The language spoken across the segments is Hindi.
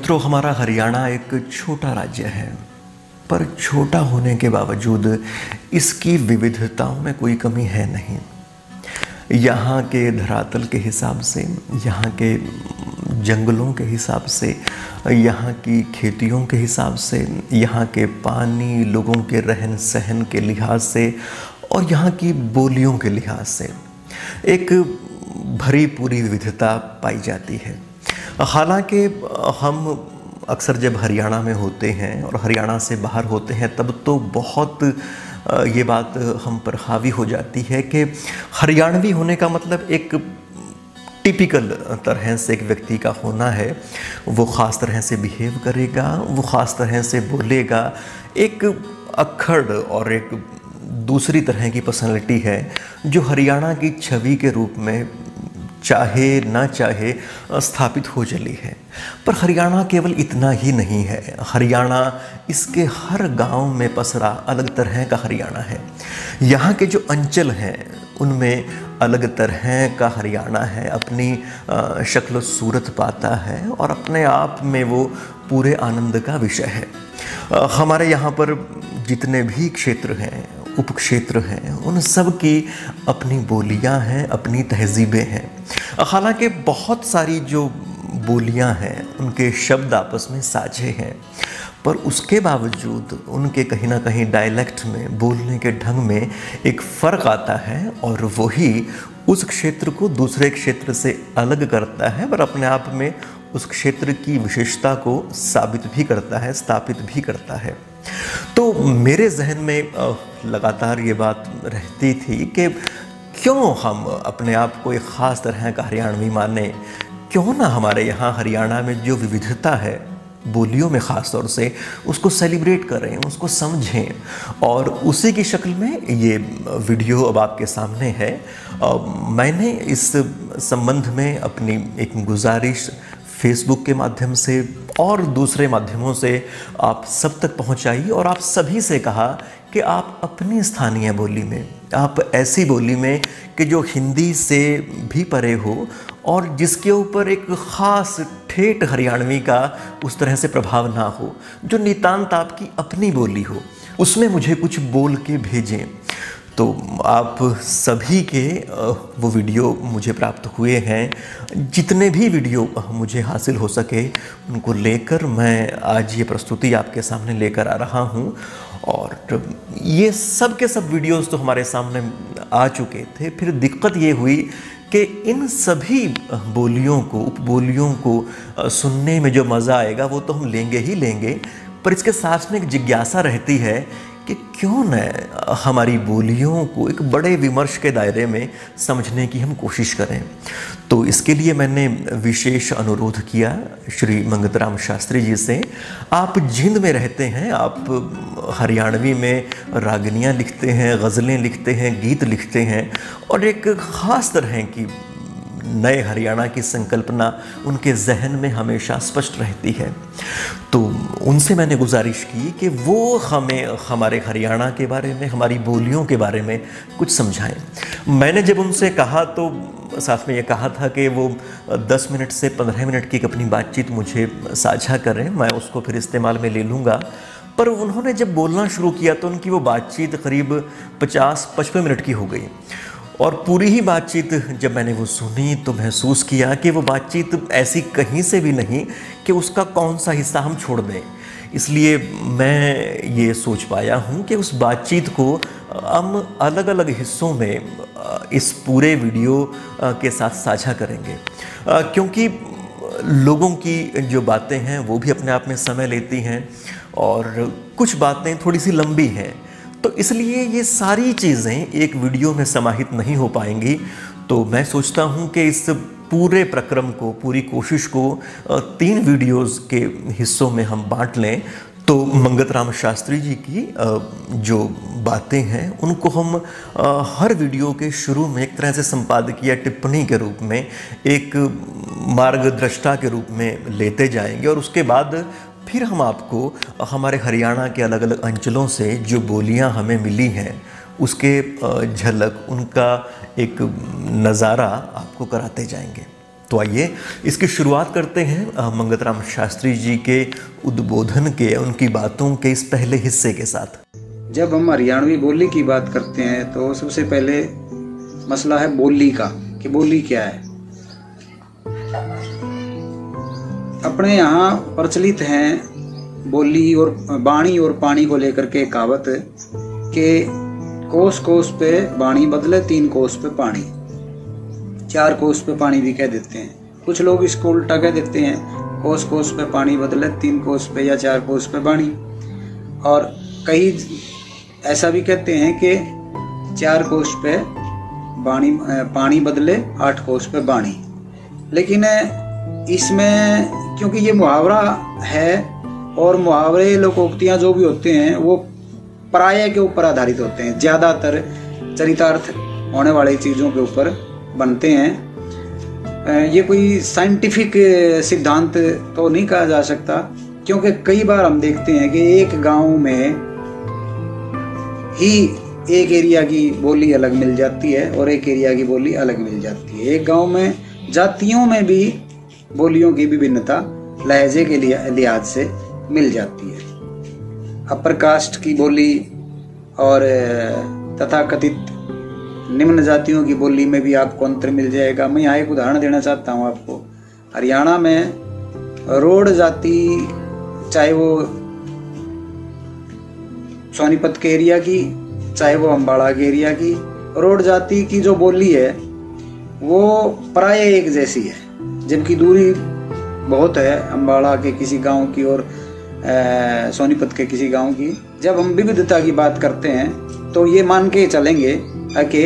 मित्रों, हमारा हरियाणा एक छोटा राज्य है, पर छोटा होने के बावजूद इसकी विविधताओं में कोई कमी है नहीं। यहाँ के धरातल के हिसाब से, यहाँ के जंगलों के हिसाब से, यहाँ की खेतियों के हिसाब से, यहाँ के पानी, लोगों के रहन सहन के लिहाज से और यहाँ की बोलियों के लिहाज से एक भरी पूरी विविधता पाई जाती है। हालांकि हम अक्सर जब हरियाणा में होते हैं और हरियाणा से बाहर होते हैं तब तो बहुत ये बात हम पर हावी हो जाती है कि हरियाणवी होने का मतलब एक टिपिकल तरह से एक व्यक्ति का होना है। वो ख़ास तरह से बिहेव करेगा, वो ख़ास तरह से बोलेगा, एक अक्खड़ और एक दूसरी तरह की पर्सनैलिटी है जो हरियाणा की छवि के रूप में चाहे ना चाहे स्थापित हो चली है। पर हरियाणा केवल इतना ही नहीं है। हरियाणा इसके हर गांव में पसरा अलग तरह का हरियाणा है। यहाँ के जो अंचल हैं उनमें अलग तरह का हरियाणा है, अपनी शक्ल सूरत पाता है और अपने आप में वो पूरे आनंद का विषय है। हमारे यहाँ पर जितने भी क्षेत्र हैं, उपक्षेत्र हैं, उन सब की अपनी बोलियां हैं, अपनी तहजीबें हैं। हालांकि बहुत सारी जो बोलियां हैं उनके शब्द आपस में साझे हैं, पर उसके बावजूद उनके कहीं ना कहीं डायलेक्ट में, बोलने के ढंग में एक फ़र्क आता है और वही उस क्षेत्र को दूसरे क्षेत्र से अलग करता है, पर अपने आप में उस क्षेत्र की विशेषता को साबित भी करता है, स्थापित भी करता है। तो मेरे जहन में लगातार ये बात रहती थी कि क्यों हम अपने आप को एक ख़ास तरह का हरियाणवी माने, क्यों ना हमारे यहाँ हरियाणा में जो विविधता है बोलियों में ख़ास तौर से, उसको सेलिब्रेट करें, उसको समझें। और उसी की शक्ल में ये वीडियो अब आपके सामने है। मैंने इस संबंध में अपनी एक गुजारिश फेसबुक के माध्यम से और दूसरे माध्यमों से आप सब तक पहुंचाई और आप सभी से कहा कि आप अपनी स्थानीय बोली में, आप ऐसी बोली में कि जो हिंदी से भी परे हो और जिसके ऊपर एक ख़ास ठेठ हरियाणवी का उस तरह से प्रभाव ना हो, जो नितांत आपकी अपनी बोली हो, उसमें मुझे कुछ बोल के भेजें। तो आप सभी के वो वीडियो मुझे प्राप्त हुए हैं। जितने भी वीडियो मुझे हासिल हो सके उनको लेकर मैं आज ये प्रस्तुति आपके सामने लेकर आ रहा हूँ। और ये सब के सब वीडियोस तो हमारे सामने आ चुके थे। फिर दिक्कत ये हुई कि इन सभी बोलियों को, उपबोलियों को सुनने में जो मज़ा आएगा वो तो हम लेंगे ही लेंगे, पर इसके साथ में एक जिज्ञासा रहती है कि क्यों न हमारी बोलियों को एक बड़े विमर्श के दायरे में समझने की हम कोशिश करें। तो इसके लिए मैंने विशेष अनुरोध किया श्री मंगतराम शास्त्री जी से। आप जिंद में रहते हैं, आप हरियाणवी में रागनियाँ लिखते हैं, गज़लें लिखते हैं, गीत लिखते हैं और एक ख़ास तरह की नए हरियाणा की संकल्पना उनके जहन में हमेशा स्पष्ट रहती है। तो उनसे मैंने गुजारिश की कि वो हमें हमारे हरियाणा के बारे में, हमारी बोलियों के बारे में कुछ समझाएं। मैंने जब उनसे कहा तो साथ में ये कहा था कि वो 10 मिनट से 15 मिनट की अपनी बातचीत मुझे साझा करें, मैं उसको फिर इस्तेमाल में ले लूँगा। पर उन्होंने जब बोलना शुरू किया तो उनकी वो बातचीत करीब 50-55 मिनट की हो गई। और पूरी ही बातचीत जब मैंने वो सुनी तो महसूस किया कि वो बातचीत ऐसी कहीं से भी नहीं कि उसका कौन सा हिस्सा हम छोड़ दें। इसलिए मैं ये सोच पाया हूँ कि उस बातचीत को हम अलग अलग हिस्सों में इस पूरे वीडियो के साथ साझा करेंगे, क्योंकि लोगों की जो बातें हैं वो भी अपने आप में समय लेती हैं और कुछ बातें थोड़ी सी लंबी हैं। तो इसलिए ये सारी चीज़ें एक वीडियो में समाहित नहीं हो पाएंगी। तो मैं सोचता हूँ कि इस पूरे प्रक्रम को, पूरी कोशिश को 3 वीडियोज़ के हिस्सों में हम बांट लें। तो मंगतराम शास्त्री जी की जो बातें हैं उनको हम हर वीडियो के शुरू में एक तरह से संपादकीय टिप्पणी के रूप में, एक मार्गदृष्टा के रूप में लेते जाएंगे और उसके बाद फिर हम आपको हमारे हरियाणा के अलग अलग अंचलों से जो बोलियां हमें मिली हैं उसके झलक, उनका एक नज़ारा आपको कराते जाएंगे। तो आइए इसकी शुरुआत करते हैं मंगतराम शास्त्री जी के उद्बोधन के, उनकी बातों के इस पहले हिस्से के साथ। जब हम हरियाणवी बोली की बात करते हैं तो सबसे पहले मसला है बोली का, कि बोली क्या है। अपने यहाँ प्रचलित हैं बोली और बाणी और पानी को लेकर के कहावत के कोस कोस पे बाणी बदले 3 कोस पे पानी, 4 कोस पे पानी भी कह देते हैं। कुछ लोग इसको उल्टा कह देते हैं, कोस कोस पे पानी बदले 3 कोस पे या 4 कोस पे बाणी। और कई ऐसा भी कहते हैं कि 4 कोस पे पानी बदले 8 कोस पे बाणी। लेकिन इसमें क्योंकि ये मुहावरा है और मुहावरे लोकोक्तियां जो भी होते हैं वो प्राय के ऊपर आधारित होते हैं, ज्यादातर चरितार्थ होने वाली चीजों के ऊपर बनते हैं। ये कोई साइंटिफिक सिद्धांत तो नहीं कहा जा सकता, क्योंकि कई बार हम देखते हैं कि एक गांव में ही एक एरिया की बोली अलग मिल जाती है और एक एरिया की बोली अलग मिल जाती है। एक गांव में जातियों में भी बोलियों की विभिन्नता लहजे के लिहाज से मिल जाती है। अपर कास्ट की बोली और तथाकथित निम्न जातियों की बोली में भी आपको अंतर मिल जाएगा। मैं यहाँ एक उदाहरण देना चाहता हूँ आपको। हरियाणा में रोड जाति, चाहे वो सोनीपत के एरिया की, चाहे वो अम्बाड़ा के एरिया की, रोड जाति की जो बोली है वो प्राय एक जैसी है, जबकि दूरी बहुत है अम्बाड़ा के किसी गांव की और सोनीपत के किसी गांव की। जब हम विविधता की बात करते हैं तो ये मान के चलेंगे कि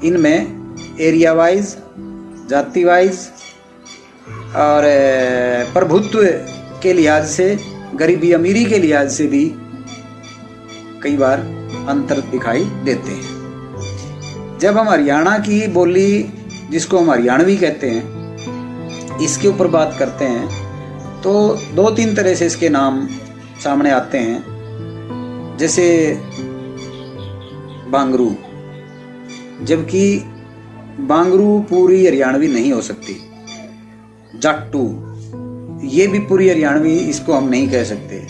इनमें एरिया वाइज, जाति वाइज और प्रभुत्व के लिहाज से, गरीबी अमीरी के लिहाज से भी कई बार अंतर दिखाई देते हैं। जब हम हरियाणा की बोली, जिसको हम हरियाणवी कहते हैं, इसके ऊपर बात करते हैं तो 2-3 तरह से इसके नाम सामने आते हैं। जैसे बांगरू, जबकि बांगरू पूरी हरियाणवी नहीं हो सकती। जाट्टू, ये भी पूरी हरियाणवी इसको हम नहीं कह सकते।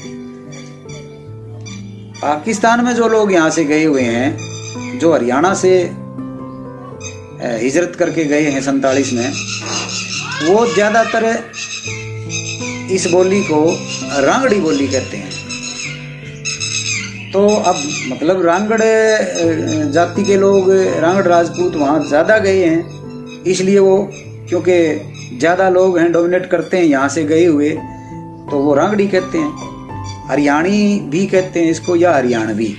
पाकिस्तान में जो लोग यहाँ से गए हुए हैं, जो हरियाणा से हिजरत करके गए हैं 47 में, वो ज्यादातर इस बोली को रांगड़ी बोली कहते हैं। तो अब मतलब रांगड़ जाति के लोग, रांगड़ राजपूत वहाँ ज्यादा गए हैं, इसलिए वो, क्योंकि ज्यादा लोग हैं, डोमिनेट करते हैं यहाँ से गए हुए, तो वो रांगड़ी कहते हैं। हरियाणी भी कहते हैं इसको, या हरियाणवी।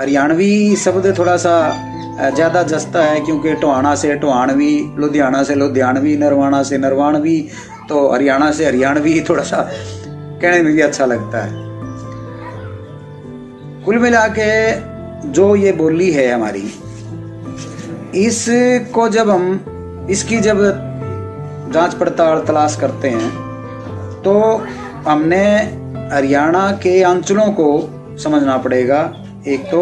हरियाणवी शब्द थोड़ा सा ज्यादा जचता है, क्योंकि टोहाना से टोहानवी, लुधियाना से लुधियानवी, नरवाना से नरवानवी, तो हरियाणा से हरियाणवी थोड़ा सा कहने में भी अच्छा लगता है। कुल मिला के जो ये बोली है हमारी, इसको जब हम इसकी जब जांच पड़ताल तलाश करते हैं तो हमने हरियाणा के अंचलों को समझना पड़ेगा एक तो।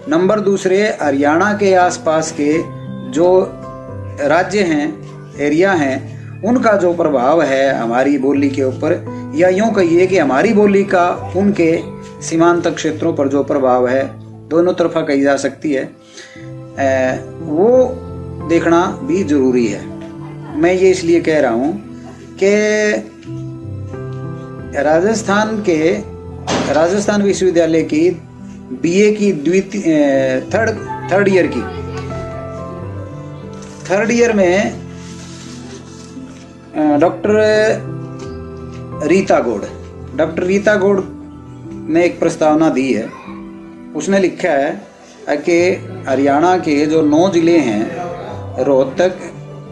नंबर दूसरे, हरियाणा के आसपास के जो राज्य हैं, एरिया हैं, उनका जो प्रभाव है हमारी बोली के ऊपर, या यूं कहिए कि हमारी बोली का उनके सीमांत क्षेत्रों पर जो प्रभाव है, दोनों तरफा कही जा सकती है, वो देखना भी जरूरी है। मैं ये इसलिए कह रहा हूं कि राजस्थान विश्वविद्यालय की बीए की थर्ड ईयर में डॉक्टर रीता गौड़ ने एक प्रस्तावना दी है। उसने लिखा है कि हरियाणा के जो 9 जिले हैं, रोहतक,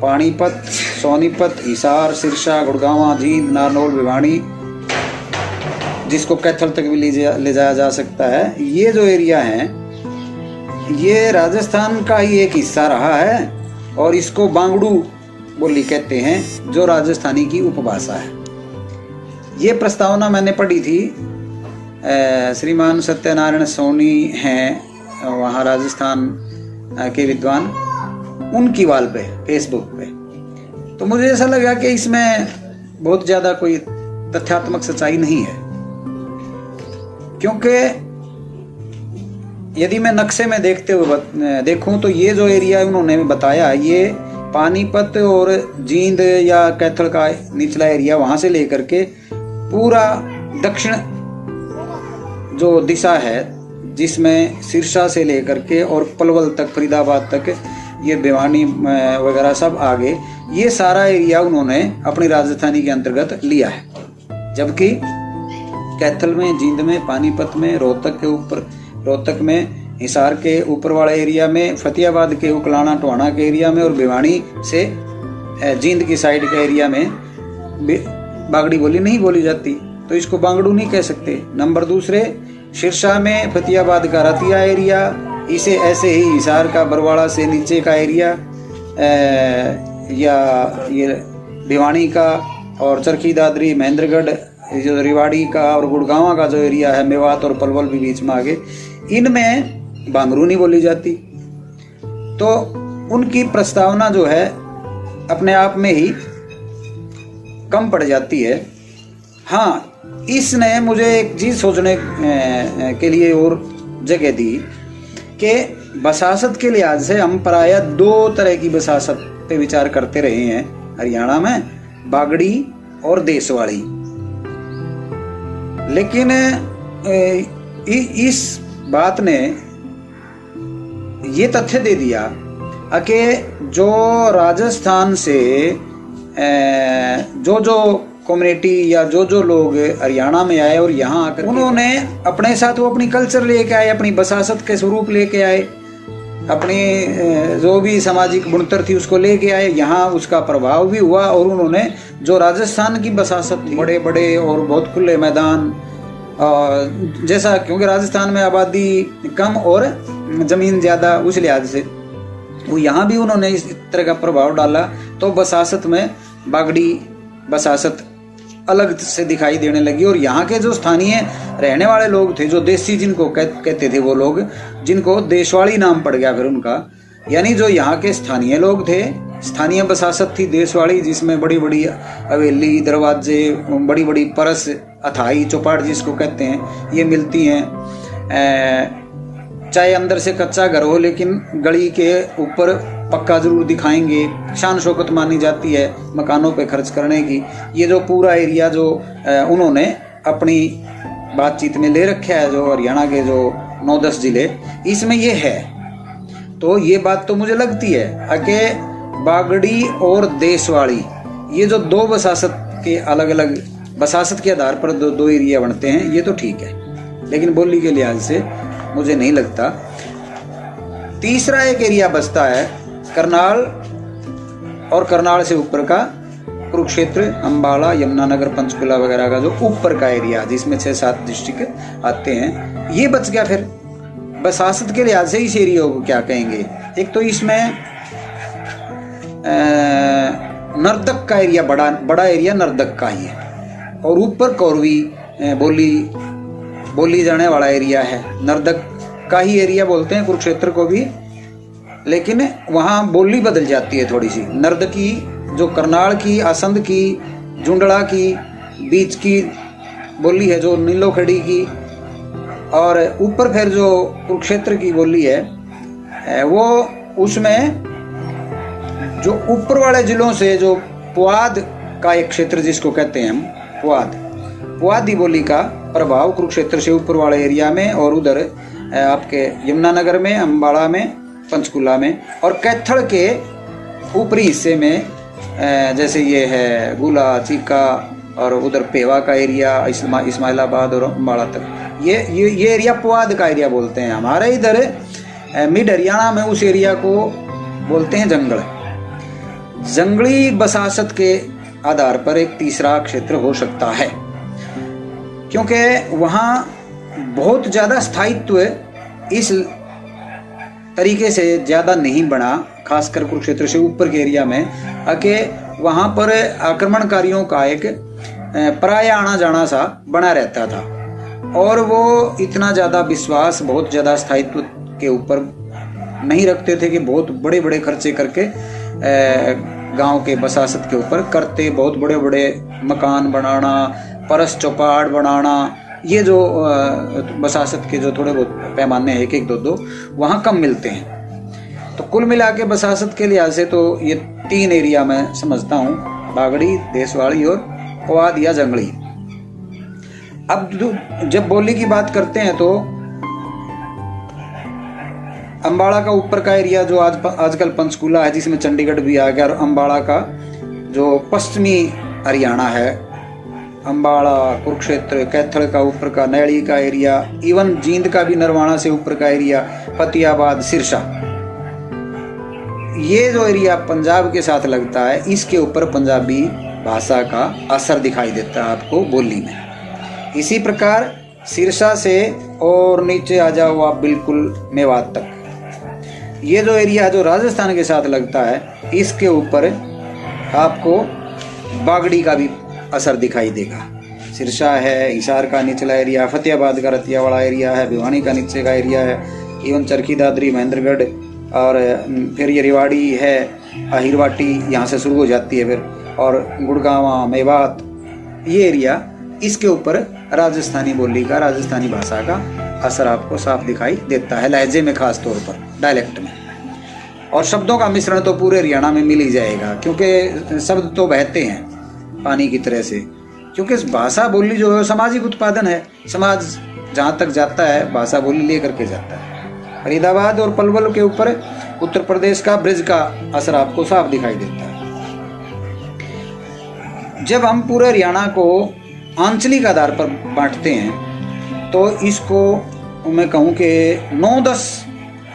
पानीपत, सोनीपत, हिसार, सिरसा, गुड़गांव, जींद, नारनौल, भिवानी, जिसको कैथल तक भी ले जाया जा सकता है, ये जो एरिया है ये राजस्थान का ही एक हिस्सा रहा है और इसको बांगड़ू बोली कहते हैं, जो राजस्थानी की उपभाषा है। ये प्रस्तावना मैंने पढ़ी थी, श्रीमान सत्यनारायण सोनी हैं वहाँ राजस्थान के विद्वान, उनकी वाल पे, फेसबुक पे। तो मुझे ऐसा लगा कि इसमें बहुत ज्यादा कोई तथ्यात्मक सच्चाई नहीं है, क्योंकि यदि मैं नक्शे में देखते हुए देखूं तो ये जो एरिया उन्होंने बताया, ये पानीपत और जींद या कैथल का निचला एरिया, वहां से लेकर के पूरा दक्षिण जो दिशा है, जिसमें सिरसा से लेकर के और पलवल तक, फरीदाबाद तक, ये भिवानी वगैरह सब आगे, ये सारा एरिया उन्होंने अपनी राजधानी के अंतर्गत लिया है। जबकि कैथल में, जींद में, पानीपत में, रोहतक के ऊपर, रोहतक में, हिसार के ऊपर वाले एरिया में, फतेहाबाद के उकलाना टोहाना के एरिया में और भिवानी से जींद की साइड के एरिया में बागड़ी बोली नहीं बोली जाती, तो इसको बांगड़ू नहीं कह सकते। नंबर दूसरे, सिरसा में फतेहाबाद का रतिया एरिया, इसे ऐसे ही हिसार का बरवाड़ा से नीचे का एरिया, या ये भिवानी का और चरखी दादरी, महेंद्रगढ़, जो रिवाड़ी का और गुड़गांव का जो एरिया है, मेवात और पलवल भी बीच में आगे, इनमें बांगरू नहीं बोली जाती। तो उनकी प्रस्तावना जो है अपने आप में ही कम पड़ जाती है। हाँ, इसने मुझे एक चीज सोचने के लिए और जगह दी कि बसासत के लिहाज से हम प्रायः दो तरह की बसासत पे विचार करते रहे हैं हरियाणा में, बागड़ी और देशवाड़ी। लेकिन इस बात ने ये तथ्य दे दिया कि जो राजस्थान से जो कम्युनिटी या जो लोग हरियाणा में आए और यहाँ आकर उन्होंने अपने साथ वो अपनी कल्चर लेके आए, अपनी बसासत के स्वरूप लेके आए, अपनी जो भी सामाजिक बुनतर थी उसको लेके आए, यहाँ उसका प्रभाव भी हुआ। और उन्होंने जो राजस्थान की बसासत थी, बड़े बड़े और बहुत खुले मैदान, जैसा, क्योंकि राजस्थान में आबादी कम और जमीन ज्यादा, उस लिहाज से वो यहाँ भी उन्होंने इस तरह का प्रभाव डाला। तो बसासत में बागड़ी बसासत अलग से दिखाई देने लगी। और यहाँ के जो स्थानीय रहने वाले लोग थे, जो देसी जिनको कहते थे, वो लोग, जिनको देशवाड़ी नाम पड़ गया फिर उनका, यानी जो यहाँ के स्थानीय लोग थे, स्थानीय बसासत थी देशवाड़ी, जिसमें बड़ी बड़ी हवेली, दरवाजे, बड़ी बड़ी परस, अथाई, चौपाट जिसको कहते हैं, ये मिलती हैं। चाहे अंदर से कच्चा घर हो, लेकिन गली के ऊपर पक्का जरूर दिखाएंगे। शान शौकत मानी जाती है मकानों पे खर्च करने की। ये जो पूरा एरिया जो उन्होंने अपनी बातचीत में ले रखा है, जो हरियाणा के जो 9-10 जिले, इसमें ये है। तो ये बात तो मुझे लगती है कि बागड़ी और देशवाड़ी, ये जो दो बसासत के अलग अलग बसासत के आधार पर दो एरिया बनते हैं, ये तो ठीक है, लेकिन बोली के लिहाज से मुझे नहीं लगता। तीसरा एक एरिया बसता है करनाल, और करनाल से ऊपर का कुरुक्षेत्र, अंबाला, यमुनानगर, पंचकुला वगैरह का जो ऊपर का एरिया, जिसमें 6-7 डिस्ट्रिक्ट आते हैं, ये बच गया। फिर बसासत के लिहाज से इस एरिया को क्या कहेंगे? एक तो इसमें नर्दक का एरिया, बड़ा एरिया नर्दक का ही है, और ऊपर कौरवी बोली जाने वाला एरिया है। नर्दक का ही एरिया बोलते हैं कुरुक्षेत्र को भी, लेकिन वहाँ बोली बदल जाती है थोड़ी सी। नर्दकी जो करनाल की, आसंद की, जुंडड़ा की बीच की बोली है, जो नीलोखड़ी की, और ऊपर फिर जो कुरुक्षेत्र की बोली है, वो उसमें जो ऊपर वाले जिलों से जो पुआध का एक क्षेत्र जिसको कहते हैं हम, पुआधी बोली का प्रभाव कुरुक्षेत्र से ऊपर वाले एरिया में, और उधर आपके यमुनानगर में, अंबाला में, पंचकुला में, और कैथल के ऊपरी हिस्से में जैसे ये है गुला, चीका, और उधर पेवा का एरिया, इस्माइलाबाद और अंबाला तक, ये एरिया पुआध का एरिया बोलते हैं। हमारे इधर मिड हरियाणा में उस एरिया को बोलते हैं जंगल। जंगली बसासत के आधार पर एक तीसरा क्षेत्र हो सकता है, क्योंकि वहाँ बहुत ज़्यादा स्थायित्व इस तरीके से ज़्यादा नहीं बना, खासकर कुरुक्षेत्र से ऊपर के एरिया में, कि वहाँ पर आक्रमणकारियों का एक प्राय आना जाना सा बना रहता था, और वो इतना ज़्यादा विश्वास, बहुत ज़्यादा स्थायित्व के ऊपर नहीं रखते थे कि बहुत बड़े बड़े खर्चे करके गांव के बसासत के ऊपर करते, बहुत बड़े बड़े मकान बनाना, परस चौपाड़ बनाना, ये जो बसासत के जो थोड़े बहुत पैमाने हैं, 1-1, 2-2 वहाँ कम मिलते हैं। तो कुल मिला के बसासत के लिहाज से तो ये 3 एरिया मैं समझता हूँ, बागड़ी, देशवाड़ी और पुआध या जंगली। अब जब बोली की बात करते हैं तो अम्बाड़ा का ऊपर का एरिया जो आजकल पंचकूला है, जिसमें चंडीगढ़ भी आ गया, और अम्बाड़ा का जो पश्चिमी हरियाणा है, अम्बाड़ा, कुरुक्षेत्र, कैथल का ऊपर का, नैली का एरिया, इवन जींद का भी नरवाना से ऊपर का एरिया, फतेहाबाद, सिरसा, ये जो एरिया पंजाब के साथ लगता है, इसके ऊपर पंजाबी भाषा का असर दिखाई देता है आपको बोली में। इसी प्रकार सिरसा से और नीचे आ जाओ आप बिल्कुल मेवात तक, ये जो एरिया है जो राजस्थान के साथ लगता है, इसके ऊपर आपको बागड़ी का भी असर दिखाई देगा। सिरसा है, हिसार का निचला एरिया, फतेहाबाद का रतिया वाला एरिया है, भिवानी का नीचे का एरिया है, इवन चरखी दादरी, महेंद्रगढ़, और फिर ये रेवाड़ी है, अहिरवाटी यहाँ से शुरू हो जाती है फिर, और गुड़गांवा, मेवात, ये एरिया, इसके ऊपर राजस्थानी बोली का, राजस्थानी भाषा का असर आपको साफ दिखाई देता है, लहजे में खास तौर पर, डायलेक्ट में। और शब्दों का मिश्रण तो पूरे हरियाणा में मिल ही जाएगा, क्योंकि शब्द तो बहते हैं पानी की तरह से, क्योंकि भाषा बोली जो है सामाजिक उत्पादन है। समाज जहाँ तक जाता है भाषा बोली लेकर के जाता है। फरीदाबाद और पलवल के ऊपर उत्तर प्रदेश का ब्रिज का असर आपको साफ दिखाई देता है। जब हम पूरे हरियाणा को आंचलिक आधार पर बांटते हैं तो इसको मैं कहूँ कि 9-10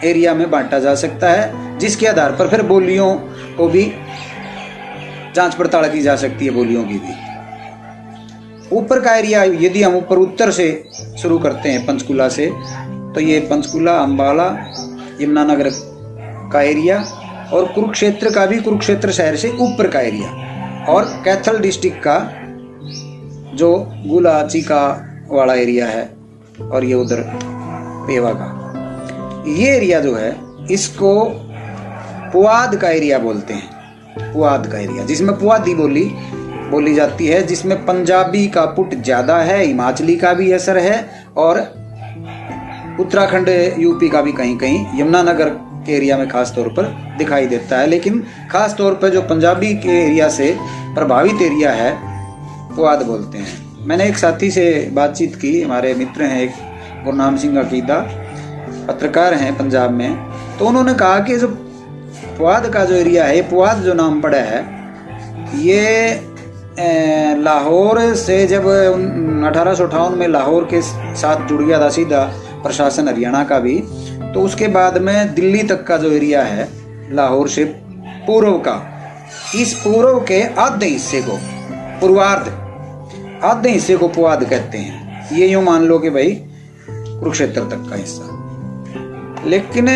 एरिया में बांटा जा सकता है, जिसके आधार पर फिर बोलियों को भी जांच पड़ताल की जा सकती है, बोलियों की भी। ऊपर का एरिया यदि हम ऊपर उत्तर से शुरू करते हैं पंचकूला से, तो ये पंचकूला, अम्बाला, यमुनानगर का एरिया, और कुरुक्षेत्र का भी, कुरुक्षेत्र शहर से ऊपर का एरिया, और कैथल डिस्ट्रिक्ट का जो गुला चीका वाला एरिया है, और ये उधर पेवा का ये एरिया जो है, इसको पुआध का एरिया बोलते हैं। पुआध का एरिया, जिसमें पुआधी बोली जाती है, जिसमें पंजाबी का पुट ज्यादा है, हिमाचली का भी असर है, और उत्तराखंड, यूपी का भी कहीं कहीं, यमुनानगर के एरिया में खास तौर पर दिखाई देता है। लेकिन खास तौर पर जो पंजाबी के एरिया से प्रभावित एरिया है, पुआध बोलते हैं। मैंने एक साथी से बातचीत की, हमारे मित्र हैं, एक गुरनाम सिंह अकीदा, पत्रकार हैं पंजाब में, तो उन्होंने कहा कि जो पुआध का जो एरिया है, पुआध जो नाम पड़ा है, ये लाहौर से जब 1858 में लाहौर के साथ जुड़ गया था सीधा प्रशासन हरियाणा का भी, तो उसके बाद में दिल्ली तक का जो एरिया है लाहौर से पूर्व का, इस पूर्व के आधे हिस्से को पूर्वार्ध, आधे हिस्से को पुआध कहते हैं। ये यूं मान लो कि भाई कुरुक्षेत्र तक का हिस्सा। लेकिन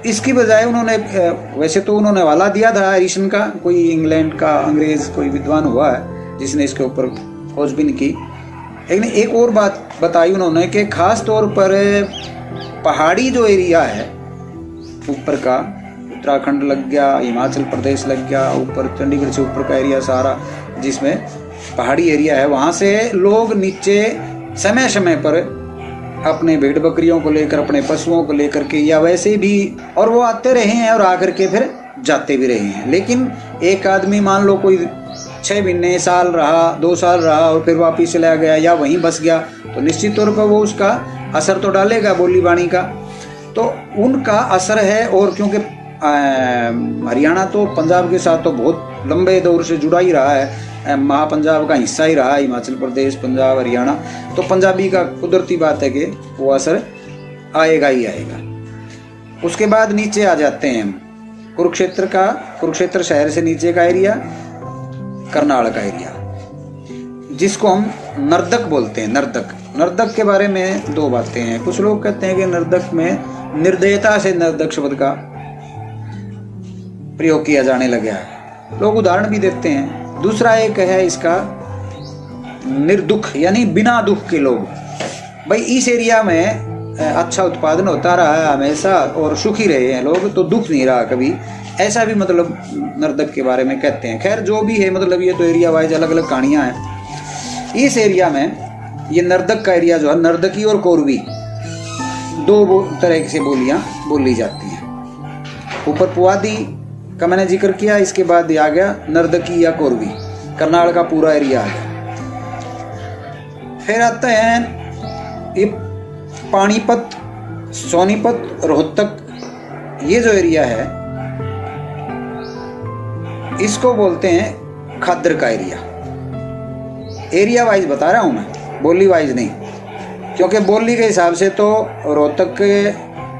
इसकी बजाय उन्होंने, वैसे तो उन्होंने हवाला दिया था हरीशन का, कोई इंग्लैंड का अंग्रेज कोई विद्वान हुआ है जिसने इसके ऊपर खोजबीन की, लेकिन एक और बात बताई उन्होंने कि खास तौर पर पहाड़ी जो एरिया है ऊपर का, उत्तराखंड लग गया, हिमाचल प्रदेश लग गया, ऊपर चंडीगढ़ से ऊपर का एरिया सारा जिसमें पहाड़ी एरिया है, वहां से लोग नीचे समय समय पर अपने भेड़ बकरियों को लेकर, अपने पशुओं को लेकर के, या वैसे भी, और वो आते रहे हैं और आकर के फिर जाते भी रहे हैं। लेकिन एक आदमी मान लो कोई 6 महीने, साल रहा, 2 साल रहा और फिर वापिस चला गया या वहीं बस गया, तो निश्चित तौर पर वो उसका असर तो डालेगा बोली बाणी का, तो उनका असर है। और क्योंकि हरियाणा तो पंजाब के साथ तो बहुत लंबे दौर से जुड़ा ही रहा है, महापंजाब का हिस्सा ही रहा है, हिमाचल प्रदेश, पंजाब, हरियाणा, तो पंजाबी का कुदरती बात है कि वो असर आएगा ही आएगा। उसके बाद नीचे आ जाते हैं कुरुक्षेत्र का, कुरुक्षेत्र शहर से नीचे का एरिया, करनाल का एरिया, जिसको हम नर्दक बोलते हैं। नर्दक के बारे में 2 बातें हैं। कुछ लोग कहते हैं कि नर्दक में निर्दयता से नर्दक शब्द का प्रयोग किया जाने लगा है, लोग उदाहरण भी देते हैं। दूसरा एक है इसका निर्दुख, यानी बिना दुख के लोग। भाई इस एरिया में अच्छा उत्पादन होता रहा है हमेशा और सुखी रहे हैं लोग, तो दुख नहीं रहा कभी, ऐसा भी मतलब नर्दक के बारे में कहते हैं। खैर जो भी है, मतलब ये तो एरिया वाइज अलग अलग कहानियाँ हैं। इस एरिया में ये नर्दक का एरिया जो है, नर्दकी और कोरवी दो तरह से बोलियाँ बोली जाती हैं। ऊपर पुआधी का मैंने जिक्र किया, इसके बाद आ गया नर्दकी या कोरवी, करनाल का पूरा एरिया आ गया। फिर आते हैं ये पानीपत, सोनीपत, रोहतक, ये जो एरिया है इसको बोलते हैं खादर का एरिया। एरिया वाइज बता रहा हूं मैं, बोली वाइज नहीं, क्योंकि बोली के हिसाब से तो रोहतक के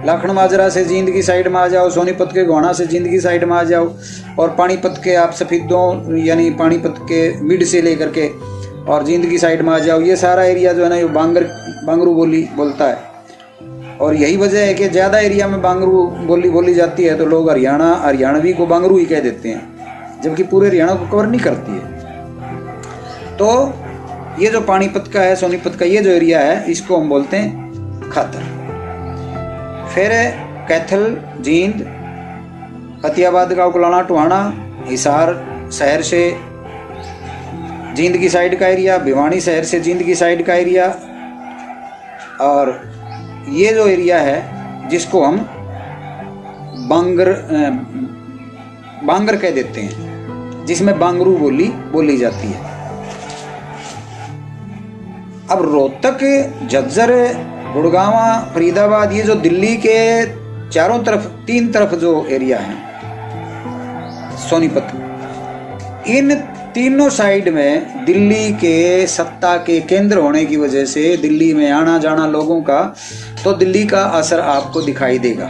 लाखन माजरा से जींद की साइड में आ जाओ, सोनीपत के गोहाना से जींद की साइड में आ जाओ, और पानीपत के आप सफेदों यानी पानीपत के मिड से लेकर के और जींद की साइड में आ जाओ, ये सारा एरिया जो है ना ये बांगरू बोली बोलता है। और यही वजह है कि ज़्यादा एरिया में बांगरू बोली बोली जाती है, तो लोग हरियाणवी को बांगरू ही कह देते हैं, जबकि पूरे हरियाणा को कवर नहीं करती है। तो ये जो पानीपत का है, सोनीपत का ये जो एरिया है, इसको हम बोलते हैं खादर। फिर कैथल, जींद, फतेहाबाद का उकलाना, टोहाना, हिसार शहर से जींद की साइड का एरिया, भिवानी शहर से जींद की साइड का एरिया, और ये जो एरिया है जिसको हम बांगर कह देते हैं, जिसमें बांगरू बोली बोली जाती है। अब रोहतक, झज्जर, गुड़गांवा, फरीदाबाद, ये जो दिल्ली के चारों तरफ, तीन तरफ जो एरिया है सोनीपत, इन तीनों साइड में दिल्ली के सत्ता के केंद्र होने की वजह से दिल्ली में आना जाना लोगों का, तो दिल्ली का असर आपको दिखाई देगा।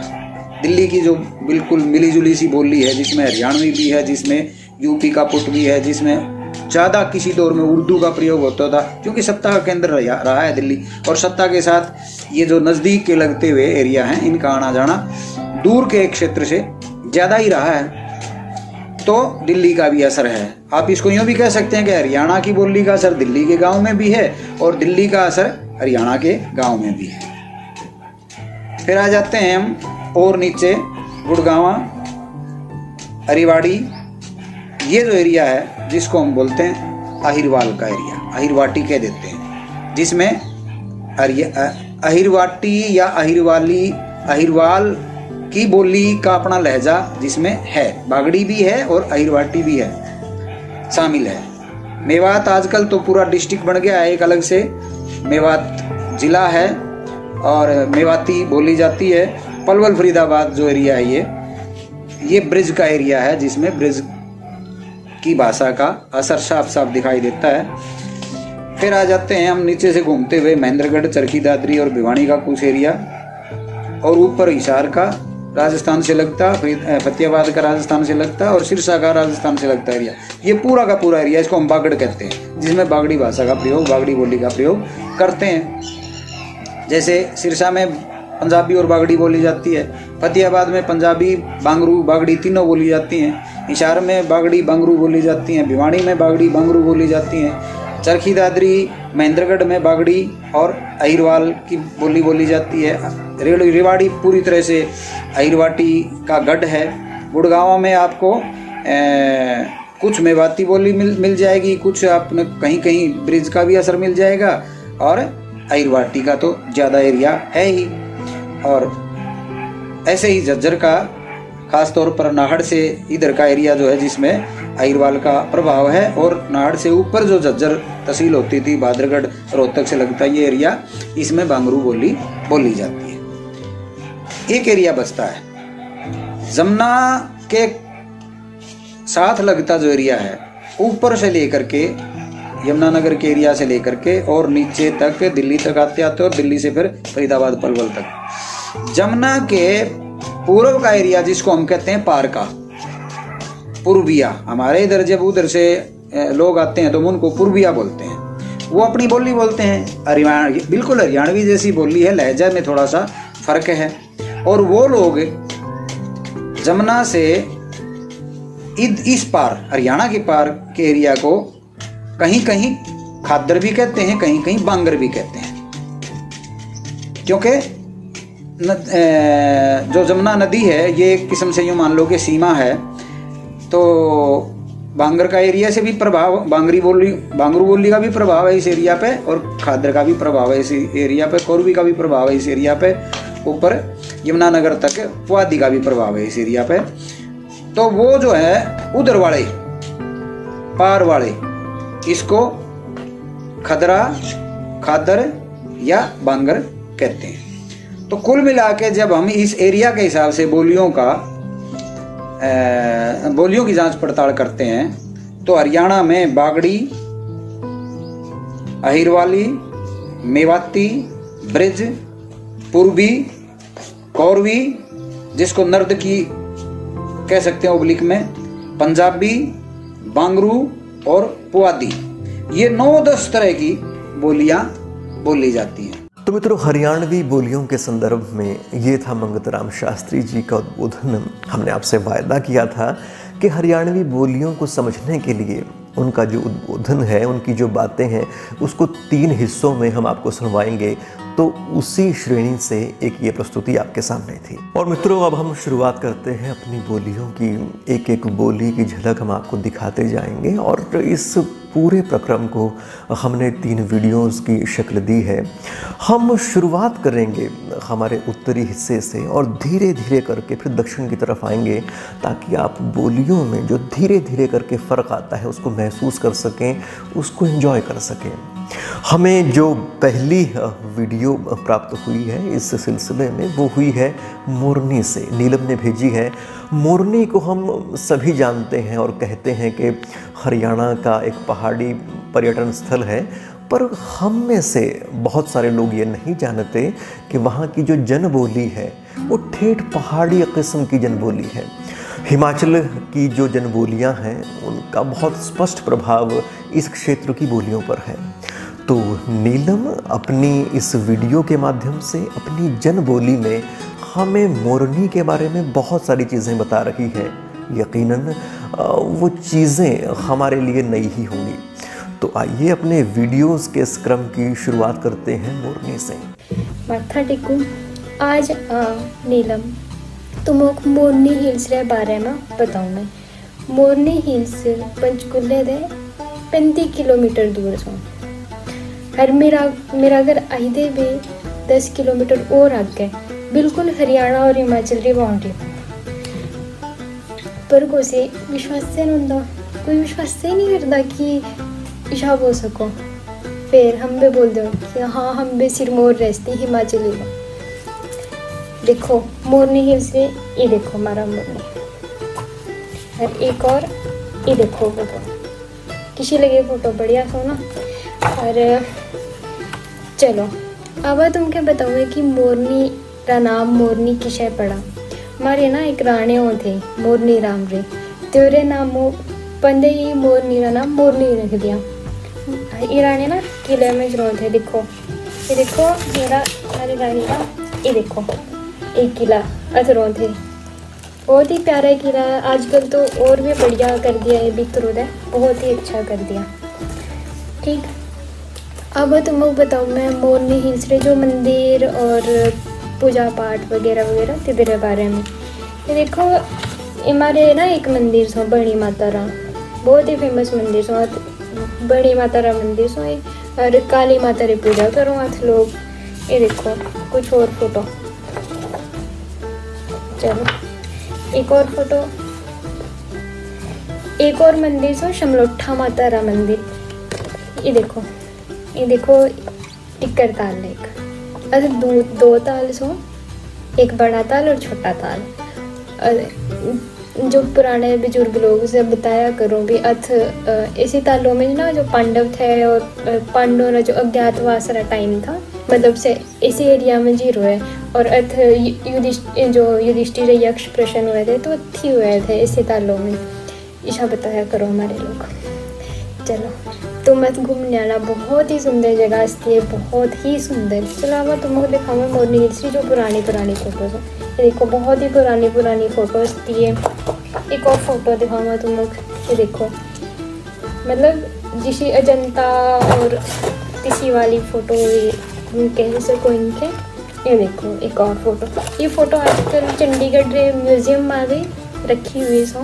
दिल्ली की जो बिल्कुल मिली जुली सी बोली है, जिसमें हरियाणवी भी है, जिसमें यूपी का पुट भी है, जिसमें ज़्यादा किसी दौर में उर्दू का प्रयोग होता था, क्योंकि सत्ता का केंद्र रहा है दिल्ली, और सत्ता के साथ ये जो नज़दीक के लगते हुए एरिया हैं, इनका आना जाना दूर के क्षेत्र से ज़्यादा ही रहा है, तो दिल्ली का भी असर है। आप इसको यूँ भी कह सकते हैं कि हरियाणा की बोली का असर दिल्ली के गाँव में भी है, और दिल्ली का असर हरियाणा के गाँव में भी है। फिर आ जाते हैं हम और नीचे, गुड़गांवा, अरीवाड़ी, ये जो एरिया है जिसको हम बोलते हैं अहिरवाल का एरिया, अहिरवाटी कह देते हैं, जिसमें अहिरवाटी या अहिरवाली, अहिरवाल की बोली का अपना लहजा जिसमें है, बागड़ी भी है और अहिरवाटी भी है, शामिल है। मेवात आजकल तो पूरा डिस्ट्रिक्ट बन गया है, एक अलग से मेवात जिला है और मेवाती बोली जाती है। पलवल फरीदाबाद जो एरिया है ये ब्रिज का एरिया है, जिसमें ब्रिज की भाषा का असर साफ साफ दिखाई देता है। फिर आ जाते हैं हम नीचे से घूमते हुए महेंद्रगढ़, चरखी दादरी और भिवानी का कुछ एरिया, और ऊपर हिसार का राजस्थान से लगता, फतेहाबाद का राजस्थान से लगता, और सिरसा का राजस्थान से लगता एरिया, ये पूरा का पूरा एरिया, इसको हम बागड़ कहते हैं, जिसमें बागड़ी भाषा का प्रयोग, बागड़ी बोली का प्रयोग करते हैं। जैसे सिरसा में पंजाबी और बागड़ी बोली जाती है, फतेहाबाद में पंजाबी, बांगरू, बागड़ी तीनों बोली जाती हैं, हिसार में बागड़ी बांगरू बोली जाती हैं, भिवानी में बागड़ी बांगरू बोली जाती हैं, चरखी दादरी, महेंद्रगढ़ में बागड़ी और अहिरवाल की बोली बोली जाती है। रेवाड़ी पूरी तरह से अहिरवाटी का गढ़ है। गुड़गांव में आपको कुछ मेवाती बोली मिल जाएगी, कुछ आपने कहीं कहीं ब्रिज का भी असर मिल जाएगा, और अहिरवाटी का तो ज़्यादा एरिया है ही। और ऐसे ही झज्जर का, खास तौर पर नाहड़ से इधर का एरिया जो है, जिसमें अहिरवाल का प्रभाव है, और नाहड़ से ऊपर जो झज्जर तहसील होती थी, भाद्रगढ़, रोहतक से लगता ये एरिया, इसमें बांगरू बोली बोली जाती है। एक एरिया बचता है जमुना के साथ लगता जो एरिया है, ऊपर से लेकर के यमुनानगर के एरिया से लेकर के और नीचे तक दिल्ली तक आते आते, और दिल्ली से फिर फरीदाबाद, पलवल तक। जमुना के पूर्व का एरिया जिसको हम कहते हैं पार का, पूर्विया, हमारे इधर जब उधर से लोग आते हैं तो उनको पूर्विया बोलते हैं, वो अपनी बोली बोलते हैं, बिल्कुल हरियाणवी जैसी बोली है, लहजा में थोड़ा सा फर्क है। और वो लोग जमुना से इस पार, हरियाणा के पार के एरिया को कहीं कहीं खादर भी कहते हैं, कहीं कहीं बांगर भी कहते हैं, क्योंकि जो जमुना नदी है ये एक किस्म से यूँ मान लो कि सीमा है। तो बांगर का एरिया से भी प्रभाव, बांगरू बोली का भी प्रभाव है इस एरिया पे, और खादर का भी प्रभाव है इस एरिया पे, कोरवी का भी प्रभाव है इस एरिया पे, ऊपर यमुनानगर तक पुआधी का भी प्रभाव है इस एरिया पे। तो वो जो है उधर वाले पार वाले इसको खदरा, खादर या बांगर कहते हैं। तो कुल मिला के जब हम इस एरिया के हिसाब से बोलियों की जांच पड़ताल करते हैं तो हरियाणा में बागड़ी, अहिरवाली, मेवाती, ब्रिज, पूर्वी, कौरवी जिसको नर्द की कह सकते हैं ओब्लिक में, पंजाबी, बांगरू और पुआधी, ये 9-10 तरह की बोलियां बोली जाती हैं। तो मित्रों, हरियाणवी बोलियों के संदर्भ में ये था मंगतराम शास्त्री जी का उद्बोधन। हमने आपसे वायदा किया था कि हरियाणवी बोलियों को समझने के लिए उनका जो उद्बोधन है, उनकी जो बातें हैं, उसको 3 हिस्सों में हम आपको सुनवाएंगे। तो उसी श्रेणी से एक ये प्रस्तुति आपके सामने थी। और मित्रों, अब हम शुरुआत करते हैं अपनी बोलियों की। एक एक बोली की झलक हम आपको दिखाते जाएंगे और इस पूरे प्रक्रम को हमने 3 वीडियोस की शक्ल दी है। हम शुरुआत करेंगे हमारे उत्तरी हिस्से से और धीरे धीरे करके फिर दक्षिण की तरफ आएंगे, ताकि आप बोलियों में जो धीरे धीरे करके फ़र्क आता है उसको महसूस कर सकें, उसको एंजॉय कर सकें। हमें जो पहली वीडियो प्राप्त हुई है इस सिलसिले में, वो हुई है मोरनी से। नीलम ने भेजी है। मोरनी को हम सभी जानते हैं और कहते हैं कि हरियाणा का एक पहाड़ी पर्यटन स्थल है, पर हम में से बहुत सारे लोग ये नहीं जानते कि वहाँ की जो जनबोली है वो ठेठ पहाड़ी किस्म की जनबोली है। हिमाचल की जो जनबोलियाँ हैं उनका बहुत स्पष्ट प्रभाव इस क्षेत्र की बोलियों पर है। तो नीलम अपनी इस वीडियो के माध्यम से अपनी जनबोली में हमें मोरनी के बारे में बहुत सारी चीज़ें बता रही है। यकीनन वो चीज़ें हमारे लिए नई ही होंगी। तो आइए अपने वीडियोस के इस क्रम की शुरुआत करते हैं मोरनी से। माथा टेकू आज नीलम तुमको मोरनी हिल्स रे बारे में बताऊँ। मैं मोरनी हिल्स पंचकुले दे 35 किलोमीटर दूर छो। और मेरा घर आईदे भी 10 किलोमीटर और आगे, बिल्कुल हरियाणा और हिमाचल की बाउंड्री पर। कोई विश्वास से नहीं होता, कोई विश्वास से नहीं करता कि इशा हो सको। फिर हम भी बोल दो कि हाँ हम भी सिरमौर रहते हिमाचली में। देखो मोरनी हिल्स से ये देखो हमारा मोरनी, और एक और ये देखो फोटो, किसी लगे फोटो बढ़िया सोना। और चलो अब तुमके बताऊँ कि मोरनी का नाम मोरनी किसे पड़ा। हमारे ना एक राणे हो थे मोरनी राम रे, तेरे नाम पंदे ही मोरनी का नाम मोरनी रख दिया। ये राणे ना किले में जरूर थे। देखो ये देखो मेरा हमारी रानी का ये देखो एक किला अथरों थे, बहुत ही प्यारा किला है। आजकल तो और भी बढ़िया कर दिया है, बितरूद है, बहुत ही अच्छा कर दिया। ठीक, अब तुमको बताऊँ मैं मोरनी हिल्स रे जो मंदिर और पूजा पाठ वगैरह वगैरह तिधरे बारे में। ये देखो हमारे ना एक मंदिर सो बड़ी माता राम, बहुत ही फेमस मंदिर सो, बड़ी माता राम मंदिर सो। और काली माता री पूजा करो हाथ लोग। ये देखो कुछ और फोटो, चलो एक और फोटो। एक और मंदिर सो शमलोठा माता रा मंदिर। ये देखो टिक्कर ताल है एक, अरे दो ताल सो, एक बड़ा ताल और छोटा ताल। जो पुराने बुजुर्ग लोग से बताया करो भी अथ इसी तालों में ना जो पांडव थे और पांडवों का जो अज्ञातवास का टाइम था, मतलब से इसी एरिया में जीरो है। और अथ युधिष्ठिर यक्ष प्रश्न हुए थे तो अथी हुए थे इसी तालों में, ऐसा बताया करो हमारे लोग। चलो तो मत घूमने आना, बहुत ही सुंदर जगह इसकी है, बहुत ही सुंदर। चलो अब तुमको दिखाऊंगा मोरनी हिल्स की जो पुरानी फोटोज है। ये देखो बहुत ही पुरानी फोटोज थी है। एक और फोटो दिखाऊंगा तुम लोग। ये देखो मतलब जिसे अजंता और किसी वाली फ़ोटो कह सको इनके। ये देखो एक और फोटो, ये फोटो आजकल चंडीगढ़ म्यूजियम में भी रखी हुई सो,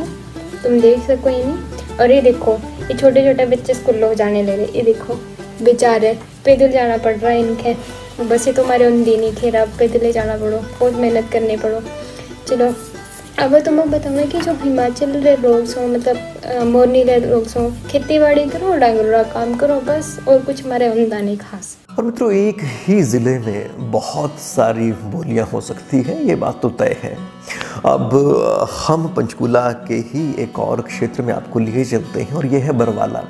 तुम देख सको ही नहीं। और ये देखो ये छोटे छोटे बच्चे स्कूलों जाने लगे, ये देखो बेचारे पैदल जाना पड़ रहा है इनके, बस ये तुम्हारे उन दिन ही खेरा, पैदल ही जाना पड़ो, बहुत मेहनत करनी पड़ो। चलो अब तुम्हें बताऊँ कि जो हिमाचल रे लोग सो, मतलब मोरनी रे लोग सो, खेती बाड़ी करो, डांगरों काम करो बस, और कुछ हमारे उमदा नहीं खास। और मित्रों, एक ही ज़िले में बहुत सारी बोलियां हो सकती हैं, ये बात तो तय है। अब हम पंचकूला के ही एक और क्षेत्र में आपको लिए चलते हैं, और ये है बरवाला।